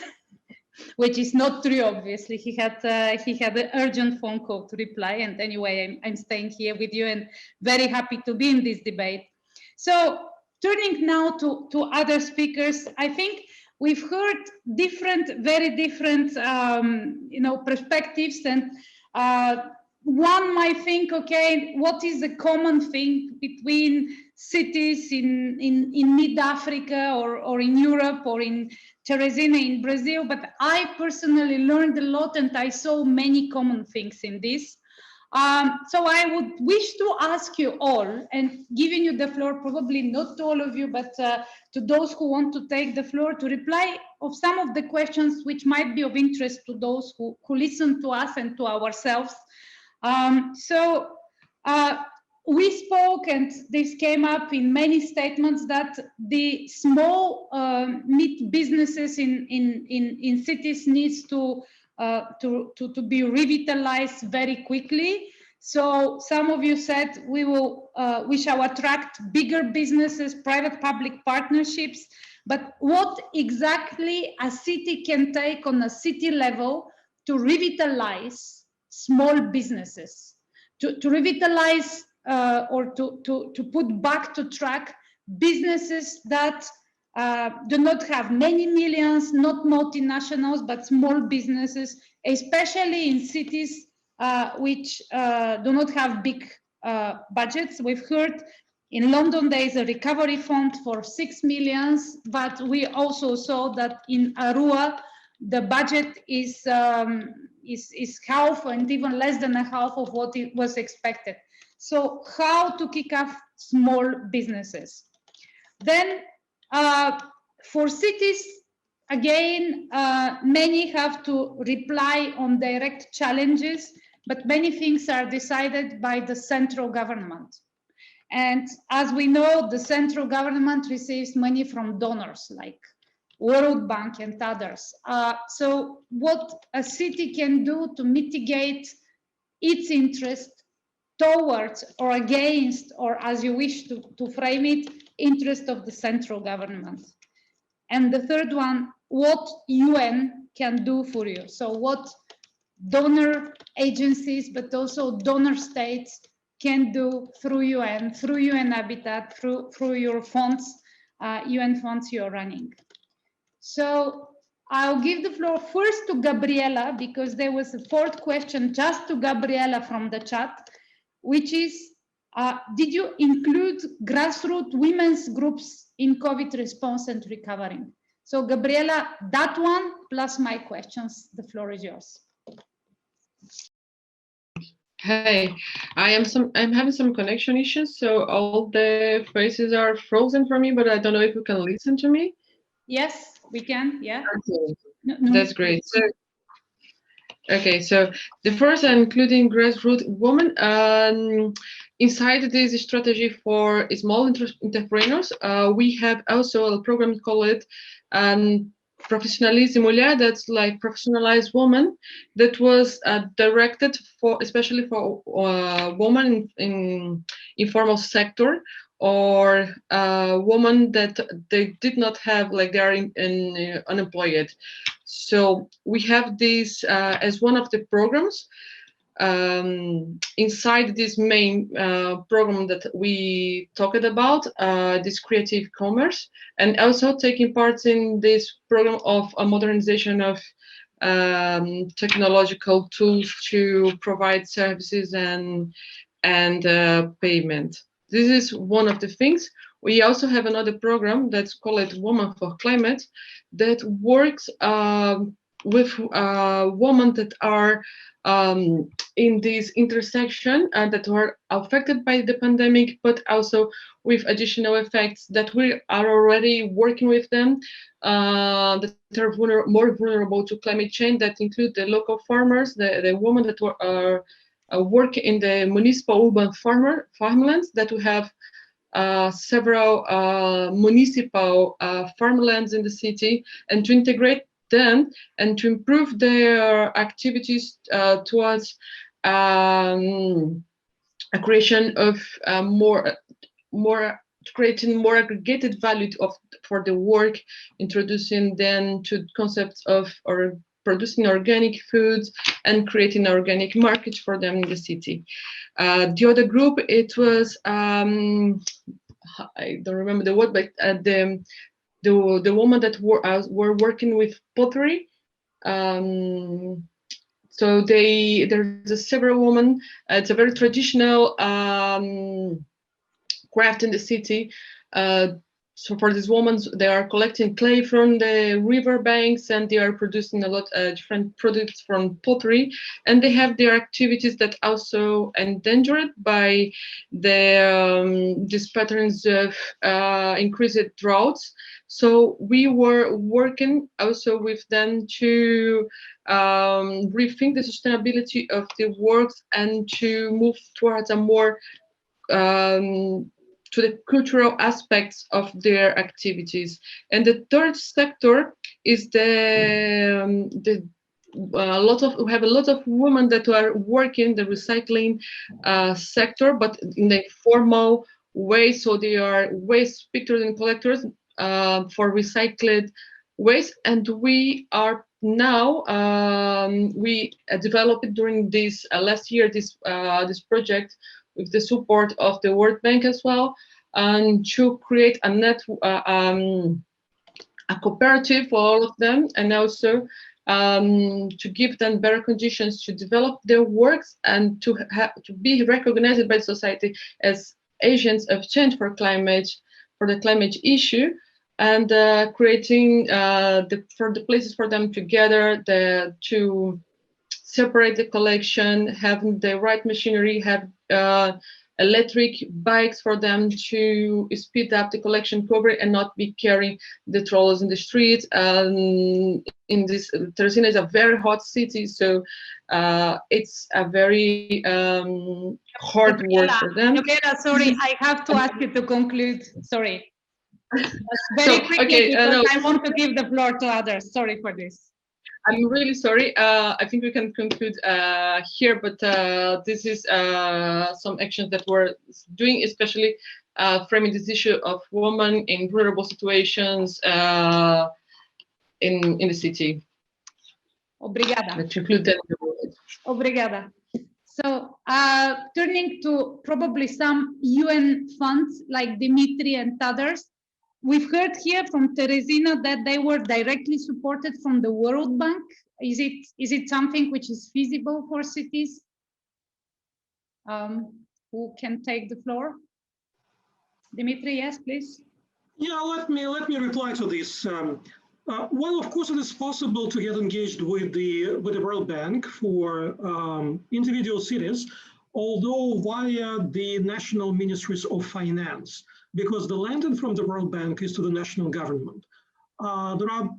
which is not true, obviously. He had an urgent phone call to reply. And anyway, I'm staying here with you and very happy to be in this debate. So turning now to other speakers, I think we've heard very different, perspectives, and one might think, okay, what is the common thing between cities in mid-Africa or in Europe or in Teresina in Brazil? But I personally learned a lot, and I saw many common things in this. So I would wish to ask you all, and giving you the floor, probably not to all of you, but to those who want to take the floor, to reply of some of the questions which might be of interest to those who listen to us and to ourselves. we spoke, and this came up in many statements, that the small meat businesses in cities needs to be revitalized very quickly. So some of you said we shall attract bigger businesses, private-public partnerships. But what exactly a city can take on a city level to revitalize small businesses, to revitalize or to put back to track businesses that do not have many millions, not multinationals, but small businesses, especially in cities which do not have big budgets. We've heard in London there is a recovery fund for 6 million, but we also saw that in Arua the budget is half and even less than a half of what it was expected. So how to kick off small businesses? Then for cities, again, many have to reply on direct challenges, but many things are decided by the central government. And as we know, the central government receives money from donors like World Bank and others. So what a city can do to mitigate its interest towards or against, or as you wish to frame it, interest of the central government. And the third one, what UN can do for you. So what donor agencies, but also donor states can do through UN Habitat, through your funds, UN funds you're running. So I'll give the floor first to Gabriela, because there was a fourth question just to Gabriela from the chat, which is, did you include grassroots women's groups in COVID response and recovery? So Gabriela, that one plus my questions, the floor is yours. Hey, I'm having some connection issues, so all the faces are frozen for me, but I don't know if you can listen to me. Yes, we can, yeah. Okay. That's great. So, okay, so the first, including grassroots women, inside this strategy for small entrepreneurs, we have also a program called Professionalize Mulher, that's like professionalized woman, that was directed for, especially for women in informal sector, or women that they did not have, like they are unemployed. So we have this as one of the programs inside this main program that we talked about, this creative commerce, and also taking part in this program of a modernization of technological tools to provide services and payment. This is one of the things. We also have another program that's called Women for Climate, that works with women that are in this intersection and that were affected by the pandemic, but also with additional effects that we are already working with them, that are more vulnerable to climate change, that include the local farmers, the women that are work in the municipal urban farmlands, that we have several municipal farmlands in the city, and to integrate them and to improve their activities towards a creation of creating more aggregated value for the work, introducing them to concepts of producing organic foods and creating organic markets for them in the city. The other group, it was I don't remember the word, but the woman that were working with pottery. So there's several women. It's a very traditional craft in the city. So for these women, they are collecting clay from the river banks, and they are producing a lot of different products from pottery. And they have their activities that also endangered by these patterns of increased droughts. So we were working also with them to rethink the sustainability of the works and to move towards a more to the cultural aspects of their activities. And the third sector is we have a lot of women that are working the recycling sector, but in a formal way. So they are waste pickers and collectors for recycled waste. And we are now we developed during this last year this project with the support of the World Bank as well, and to create a cooperative for all of them, and also to give them better conditions to develop their works and to be recognized by society as agents of change for the climate issue, and creating the places for them to gather, to separate the collection, having the right machinery, have electric bikes for them to speed up the collection coverage and not be carrying the trolleys in the streets. In this, Teresina is a very hot city, so it's a very hard work for them. Gabriela, sorry, I have to ask you to conclude. Sorry. Very quickly, okay, because I want to give the floor to others. Sorry for this. I'm really sorry. I think we can conclude here, but this is some actions that we're doing, especially framing this issue of women in vulnerable situations in the city. Obrigada. Obrigada. So turning to probably some UN funds like Dimitri and others, we've heard here from Teresina that they were directly supported from the World Bank. Is it something which is feasible for cities? Who can take the floor? Dimitri, yes, please. Yeah, let me reply to this. Well, of course, it is possible to get engaged with the World Bank for individual cities, although via the national ministries of finance, because the lending from the World Bank is to the national government. There are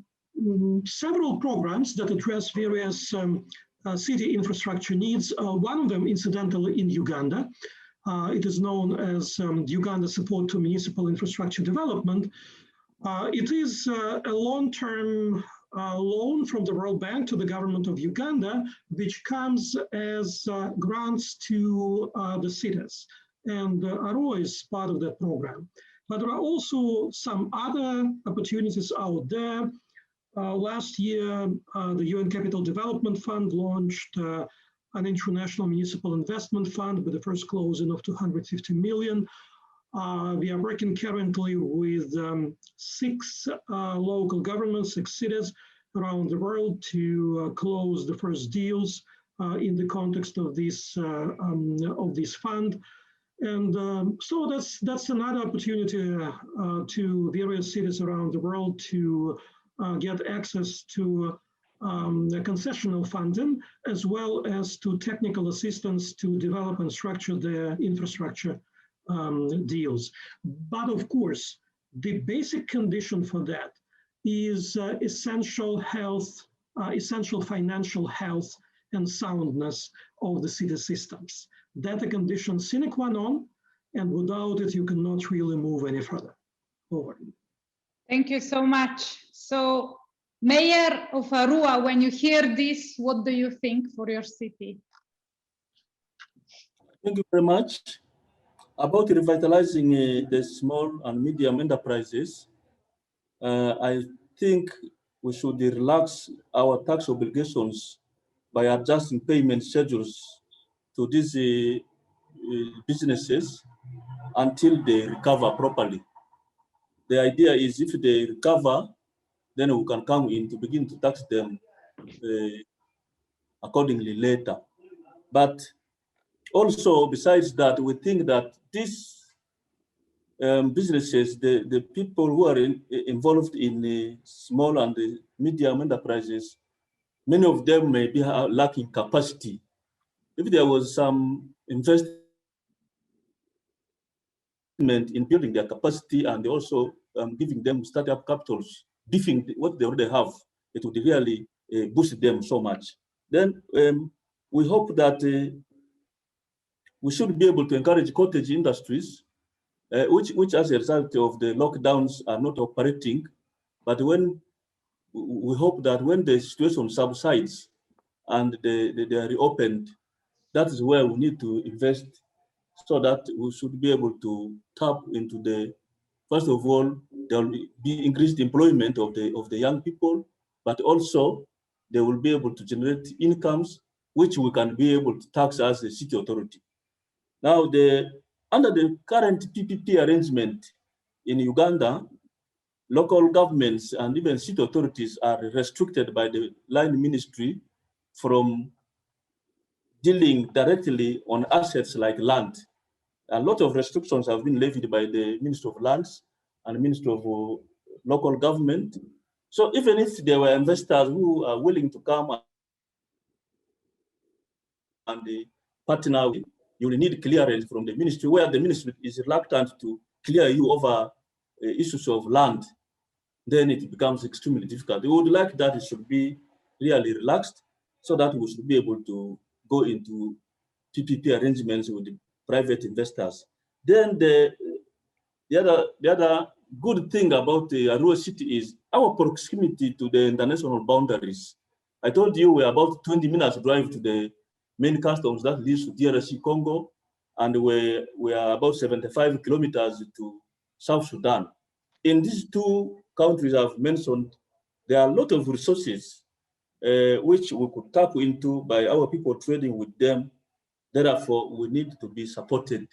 several programs that address various city infrastructure needs. One of them, incidentally, in Uganda. It is known as Uganda Support to Municipal Infrastructure Development. It is a long-term loan from the World Bank to the government of Uganda, which comes as grants to the cities. And Arua is part of that program. But there are also some other opportunities out there. Last year, the UN Capital Development Fund launched an international municipal investment fund with the first closing of 250 million. We are working currently with 6 local governments, 6 cities around the world to close the first deals in the context of this fund. And so that's another opportunity to various cities around the world to get access to concessional funding, as well as to technical assistance to develop and structure their infrastructure deals. But of course, the basic condition for that is essential financial health and soundness of the city systems. That's a condition sine qua non, and without it, you cannot really move any further forward. Thank you so much. So, Mayor of Arua, when you hear this, what do you think for your city? Thank you very much. About revitalizing the small and medium enterprises, I think we should relax our tax obligations by adjusting payment schedules to these businesses until they recover properly. The idea is if they recover, then we can come in to begin to tax them accordingly later. But also, besides that, we think that these businesses, the people who are involved in the small and the medium enterprises, many of them may be lacking capacity. If there was some investment in building their capacity and also giving them startup capitals, beefing what they already have, it would really boost them so much. Then we hope that we should be able to encourage cottage industries, which as a result of the lockdowns are not operating. But when we hope that when the situation subsides and they are reopened, that is where we need to invest, so that we should be able to tap into the, first of all, there will be increased employment of the young people, but also they will be able to generate incomes which we can be able to tax as a city authority. Now, under the current PPP arrangement in Uganda, local governments and even city authorities are restricted by the line ministry from dealing directly on assets like land. A lot of restrictions have been levied by the Ministry of Lands and Ministry of Local Government. So even if there were investors who are willing to come and partner, you will need clearance from the ministry, where the ministry is reluctant to clear you over issues of land. Then it becomes extremely difficult. We would like that it should be really relaxed, so that we should be able to go into PPP arrangements with the private investors. Then the other good thing about the Arua city is our proximity to the international boundaries. I told you we're about 20 minutes drive to the main customs that leads to DRC Congo, and we are about 75 kilometers to South Sudan. In these two countries I've mentioned, there are a lot of resources which we could tap into by our people trading with them. Therefore, we need to be supported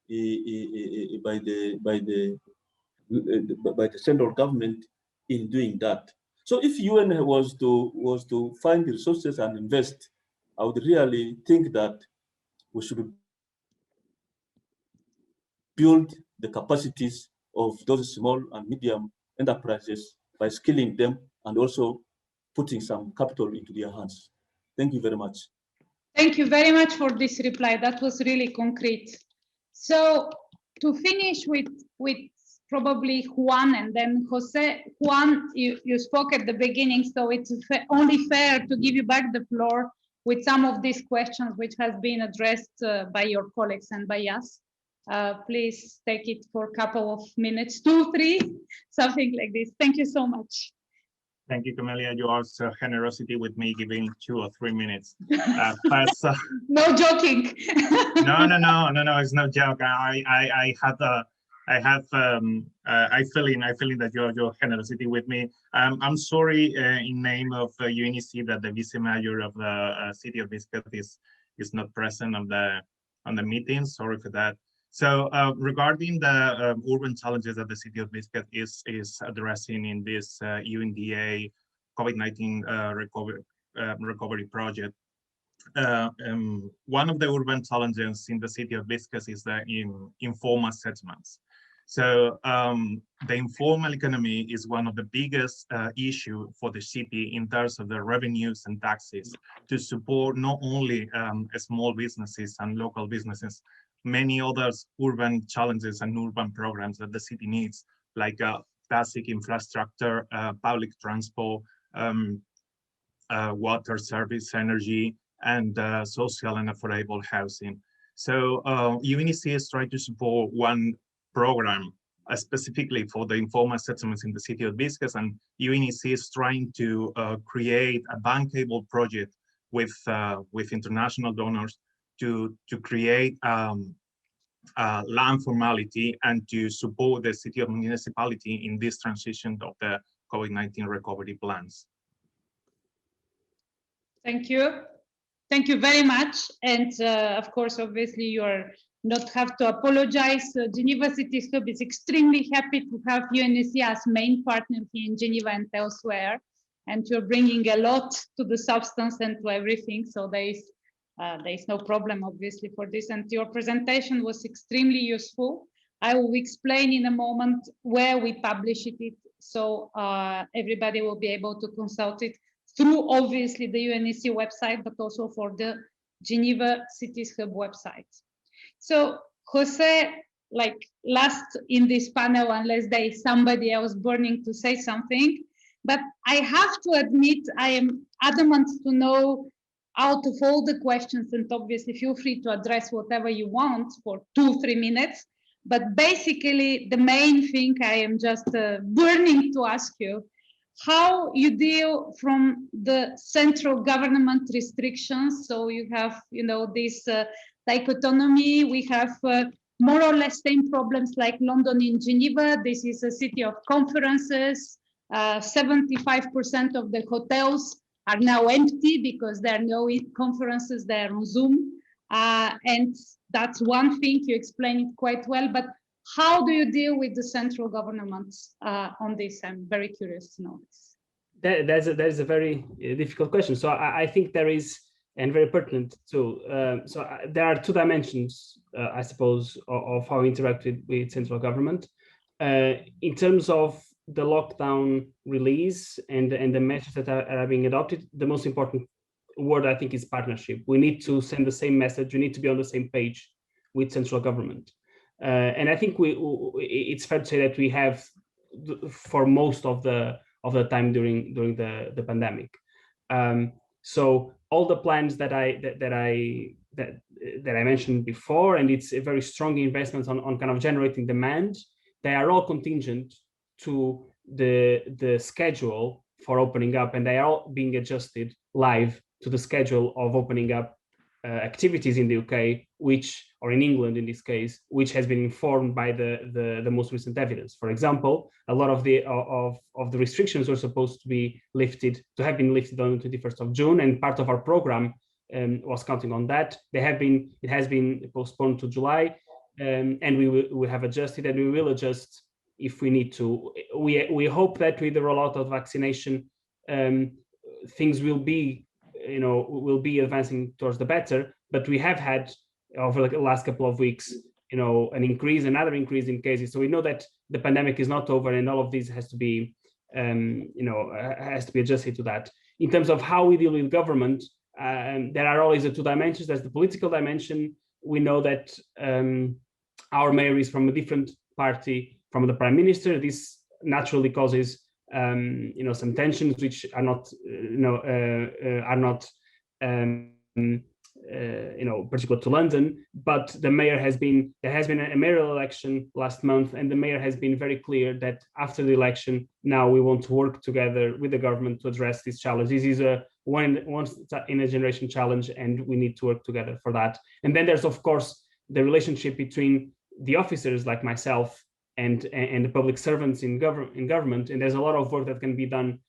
by the central government in doing that. So if UN was to find resources and invest, I would really think that we should build the capacities of those small and medium enterprises by skilling them and also putting some capital into their hands. Thank you very much. Thank you very much for this reply. That was really concrete. So to finish with probably Juan and then Jose. Juan, you spoke at the beginning, so it's only fair to give you back the floor with some of these questions which has been addressed by your colleagues and by us. Please take it for a couple of minutes, 2, 3, something like this. Thank you so much. Thank you, Camelia. You also generosity with me giving 2 or 3 minutes. No joking. No, it's no joke. I feeling that your generosity with me. I'm sorry in name of UNEC that the vice mayor of the city of Biscuit is not present on the meeting. Sorry for that. So regarding the urban challenges that the city of Biscuit is addressing in this UNDA COVID-19 recovery project, one of the urban challenges in the city of Biscuit is the informal settlements. So the informal economy is one of the biggest issue for the city in terms of the revenues and taxes to support not only small businesses and local businesses, many other urban challenges and urban programs that the city needs, like basic infrastructure, public transport, water service, energy, and social and affordable housing. So UNEC is trying to support one program specifically for the informal settlements in the city of Biscuit, and UNEC is trying to create a bankable project with international donors to create land formality and to support the city of municipality in this transition of the COVID-19 recovery plans. Thank you. Thank you very much. And of course, obviously, you are not have to apologize. Geneva City Hub is extremely happy to have UNEC as main partner here in Geneva and elsewhere. And you're bringing a lot to the substance and to everything. So there is no problem, obviously, for this. And your presentation was extremely useful. I will explain in a moment where we publish it, so everybody will be able to consult it through, obviously, the UNEC website, but also for the Geneva Cities Hub website. So, Jose, like last in this panel, unless there is somebody else burning to say something, but I have to admit, I am adamant to know out of all the questions, and obviously feel free to address whatever you want for 2-3 minutes, but basically the main thing I am just burning to ask you, how you deal from the central government restrictions. So you have, this dichotomy. We have more or less same problems like London in Geneva. This is a city of conferences. 75% of the hotels are now empty because there are no conferences, they're on Zoom. And that's one thing, you explain it quite well, but how do you deal with the central governments on this? I'm very curious to know this. That is a very difficult question. So I think there is, and very pertinent too. There are two dimensions, I suppose, of how we interact with central government. In terms of the lockdown release and the measures that are being adopted, the most important word, I think, is partnership. We need to send the same message. We need to be on the same page with central government. And I think it's fair to say that we have for most of the time during the pandemic. So all the plans that I mentioned before, and it's a very strong investment on kind of generating demand, they are all contingent to the schedule for opening up, and they are all being adjusted live to the schedule of opening up activities in the UK, or in England in this case, which has been informed by the most recent evidence. For example, a lot of the restrictions were supposed to have been lifted on the 21st of June, and part of our program was counting on that. It has been postponed to July, and we have adjusted, and we will adjust if we need to. We hope that with the rollout of vaccination, things will be advancing towards the better, but we have had over the last couple of weeks, another increase in cases. So we know that the pandemic is not over, and all of this has to be, adjusted to that. In terms of how we deal with government, there are always the two dimensions. There's the political dimension. We know that our mayor is from a different party from the prime minister. This naturally causes some tensions which are not particular to London, but there has been a mayoral election last month, and the mayor has been very clear that after the election, now we want to work together with the government to address this challenge. This is a once in a generation challenge, and we need to work together for that. And then there's, of course, the relationship between the officers like myself and the public servants in government, and there's a lot of work that can be done,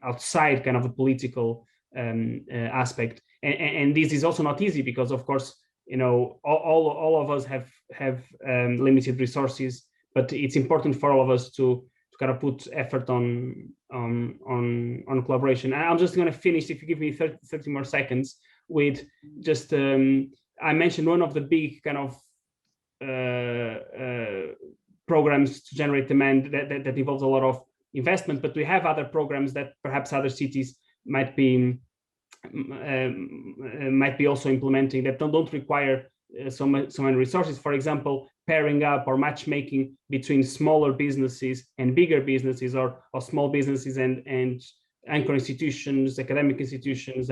outside kind of a political aspect, and this is also not easy because, of course, all of us have limited resources, but it's important for all of us to kind of put effort on collaboration. And I'm just going to finish, if you give me 30 more seconds, with just I mentioned one of the big kind of programs to generate demand that involves a lot of investment, but we have other programs that perhaps other cities might be also implementing that don't require so many resources. For example, pairing up or matchmaking between smaller businesses and bigger businesses, or small businesses and anchor institutions, academic institutions,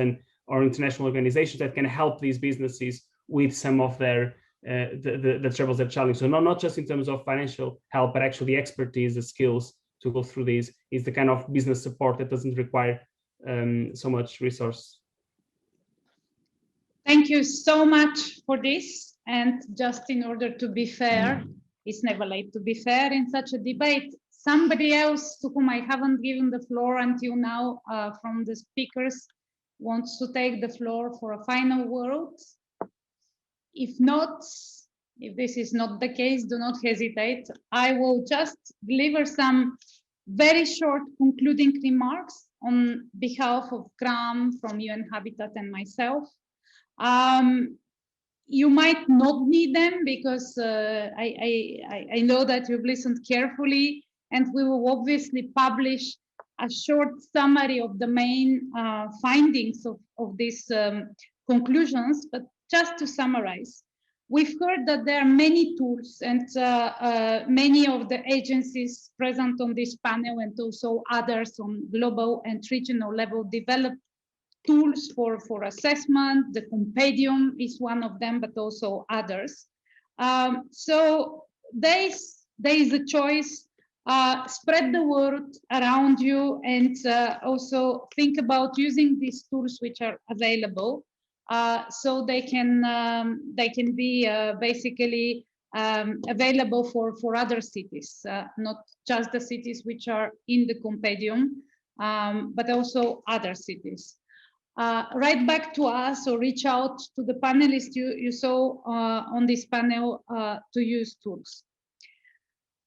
or international organizations that can help these businesses with some of their the troubles they're challenging. So not just in terms of financial help, but actually the expertise, the skills to go through these is the kind of business support that doesn't require so much resource. Thank you so much for this. And just in order to be fair, it's never late to be fair in such a debate. Somebody else to whom I haven't given the floor until now from the speakers wants to take the floor for a final word. If not, if this is not the case, do not hesitate. I will just deliver some very short concluding remarks on behalf of Graham from UN Habitat and myself. You might not need them because I know that you've listened carefully, and we will obviously publish a short summary of the main findings of these conclusions. But just to summarize, we've heard that there are many tools, and many of the agencies present on this panel, and also others on global and regional level, developed tools for assessment. The compendium is one of them, but also others. So there is a choice. Spread the word around you, and also think about using these tools which are available, so they can be basically available for other cities, not just the cities which are in the compendium, but also other cities. Write back to us or reach out to the panelists you saw on this panel to use tools.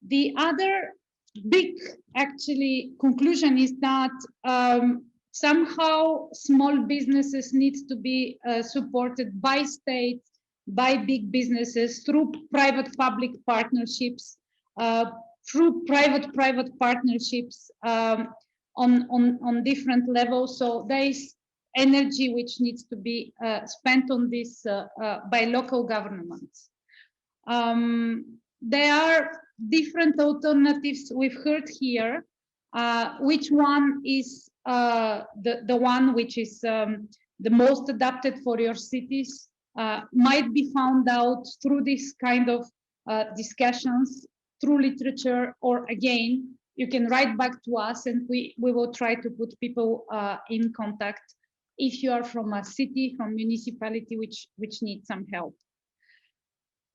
The other big actually conclusion is that somehow small businesses need to be supported by states, by big businesses, through private-public partnerships, through private-private partnerships on different levels. So there is energy which needs to be spent on this by local governments. There are different alternatives we've heard here. Which one is the one which is the most adapted for your cities might be found out through this kind of discussions, through literature, or again, you can write back to us and we will try to put people in contact if you are from a city, from municipality which needs some help.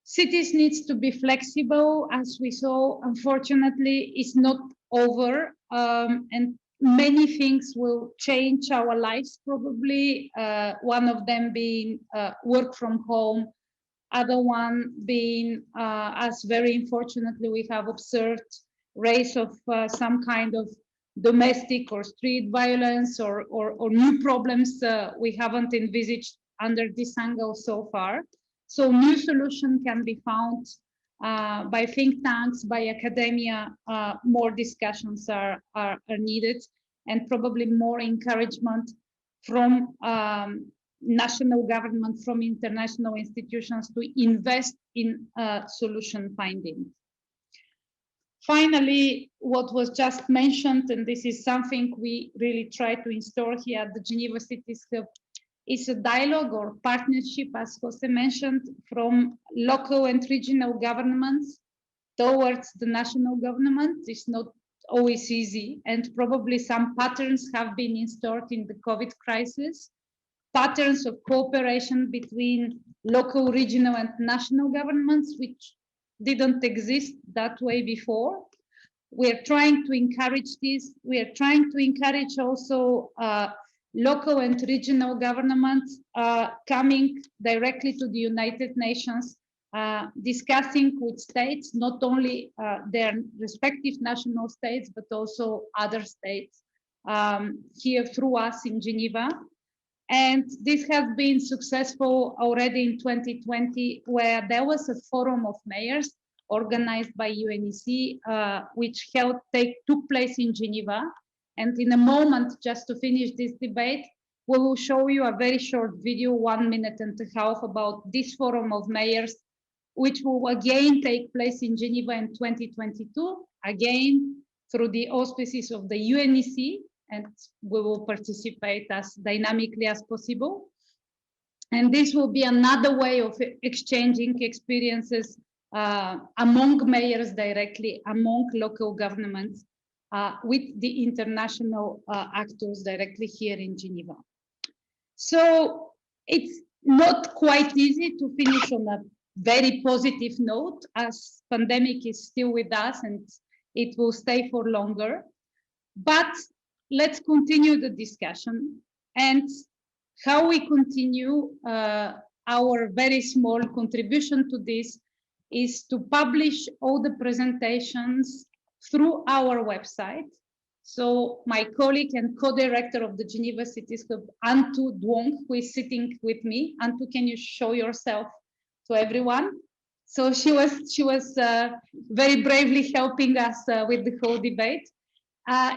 Cities needs to be flexible, as we saw. Unfortunately, it's not over, and many things will change our lives probably. One of them being work from home, other one being, as very unfortunately we have observed, rise of some kind of domestic or street violence or new problems we haven't envisaged under this angle so far. So new solution can be found by think tanks, by academia. More discussions are needed, and probably more encouragement from national government, from international institutions to invest in solution finding. Finally, what was just mentioned, and this is something we really try to install here at the Geneva Cities Hub, is a dialogue or partnership, as Jose mentioned, from local and regional governments towards the national government. It's not always easy, and probably some patterns have been installed in the COVID crisis, patterns of cooperation between local, regional, and national governments, which didn't exist that way before. We're trying to encourage this. We are trying to encourage also local and regional governments coming directly to the United Nations, discussing with states, not only their respective national states, but also other states here through us in Geneva. And this has been successful already in 2020, where there was a forum of mayors organized by UNEC, which took place in Geneva. And in a moment, just to finish this debate, we will show you a very short video, 1.5 minutes, about this forum of mayors, which will again take place in Geneva in 2022, again through the auspices of the UNEC, and we will participate as dynamically as possible. And this will be another way of exchanging experiences among mayors directly, among local governments, with the international actors directly here in Geneva. So it's not quite easy to finish on a very positive note, as pandemic is still with us and it will stay for longer. But let's continue the discussion, and how we continue our very small contribution to this is to publish all the presentations through our website. So my colleague and co-director of the Geneva Cities Hub, Antu Duong, who is sitting with me. Antu, can you show yourself to everyone? So she was very bravely helping us with the whole debate.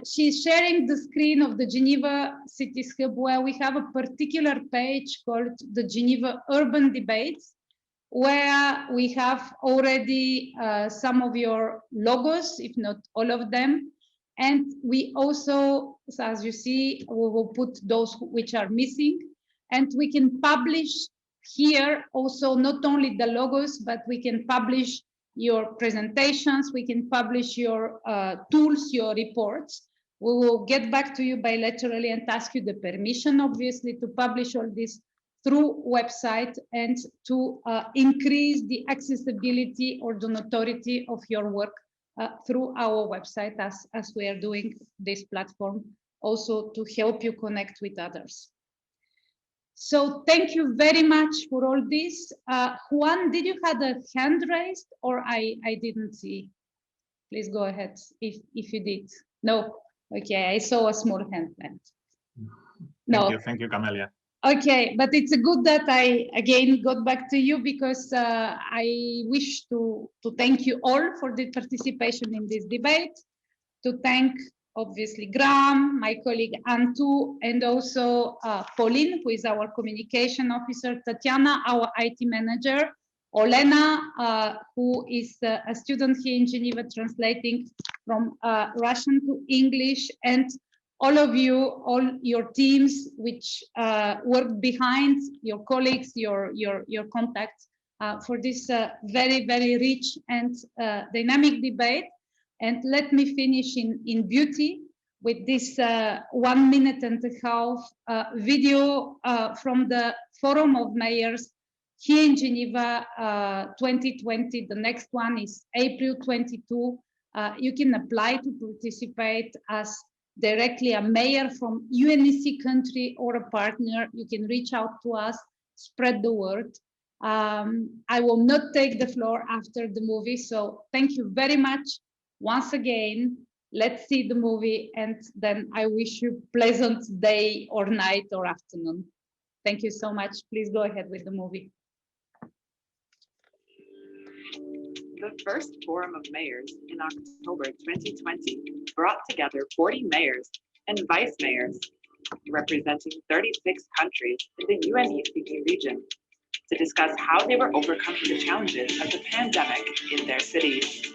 She's sharing the screen of the Geneva Cities Hub, where we have a particular page called the Geneva Urban Debates, where we have already some of your logos, if not all of them. And we also, so as you see, we will put those which are missing, and we can publish here also not only the logos, but we can publish your presentations, we can publish your tools, your reports. We will get back to you bilaterally and ask you the permission, obviously, to publish all this through website and to increase the accessibility or the notoriety of your work through our website, as we are doing this platform, also to help you connect with others. So thank you very much for all this. Juan, did you have a hand raised or I didn't see? Please go ahead if you did. No, okay, I saw a small hand then. No. Thank you, Camelia. Okay, but it's good that I again got back to you because I wish to thank you all for the participation in this debate, to thank obviously Graham, my colleague Antu, and also Pauline, who is our communication officer, Tatiana, our IT manager, Olena, who is a student here in Geneva translating from Russian to English, and all of you, all your teams which work behind, your colleagues, your contacts for this very, very rich and dynamic debate. And let me finish in beauty with this 1 minute and a half video from the Forum of Mayors here in Geneva 2020. The next one is April 22. You can apply to participate as directly a mayor from UNEC country or a partner. You can reach out to us, spread the word. I will not take the floor after the movie, so thank you very much. Once again, let's see the movie, and then I wish you pleasant day or night or afternoon. Thank you so much. Please go ahead with the movie. The first Forum of Mayors in October 2020 brought together 40 mayors and vice mayors representing 36 countries in the UNEC region to discuss how they were overcoming the challenges of the pandemic in their cities.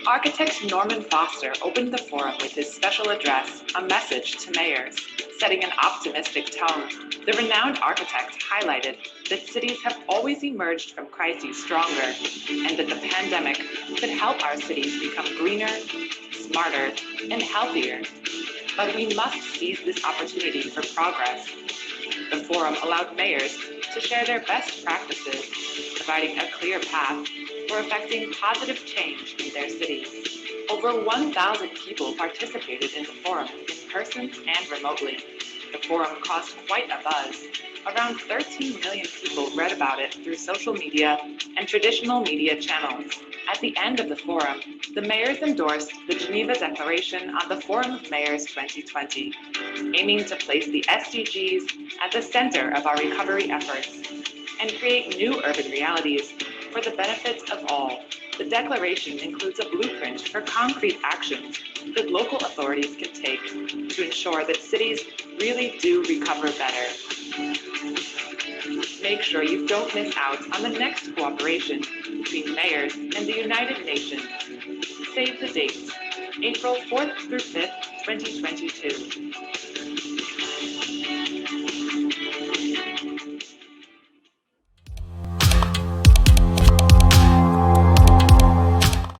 Architect Norman Foster opened the forum with his special address, A Message to Mayors. Setting an optimistic tone, the renowned architect highlighted that cities have always emerged from crises stronger, and that the pandemic could help our cities become greener, smarter, and healthier. But we must seize this opportunity for progress. The forum allowed mayors to share their best practices, providing a clear path for effecting positive change in their cities. Over 1,000 people participated in the forum in person and remotely. The forum caused quite a buzz. Around 13 million people read about it through social media and traditional media channels. At the end of the forum, the mayors endorsed the Geneva Declaration on the Forum of Mayors 2020, aiming to place the SDGs at the center of our recovery efforts and create new urban realities for the benefit of all. The declaration includes a blueprint for concrete actions that local authorities can take to ensure that cities really do recover better. Make sure you don't miss out on the next cooperation between mayors and the United Nations. Save the date, April 4th through 5th, 2022.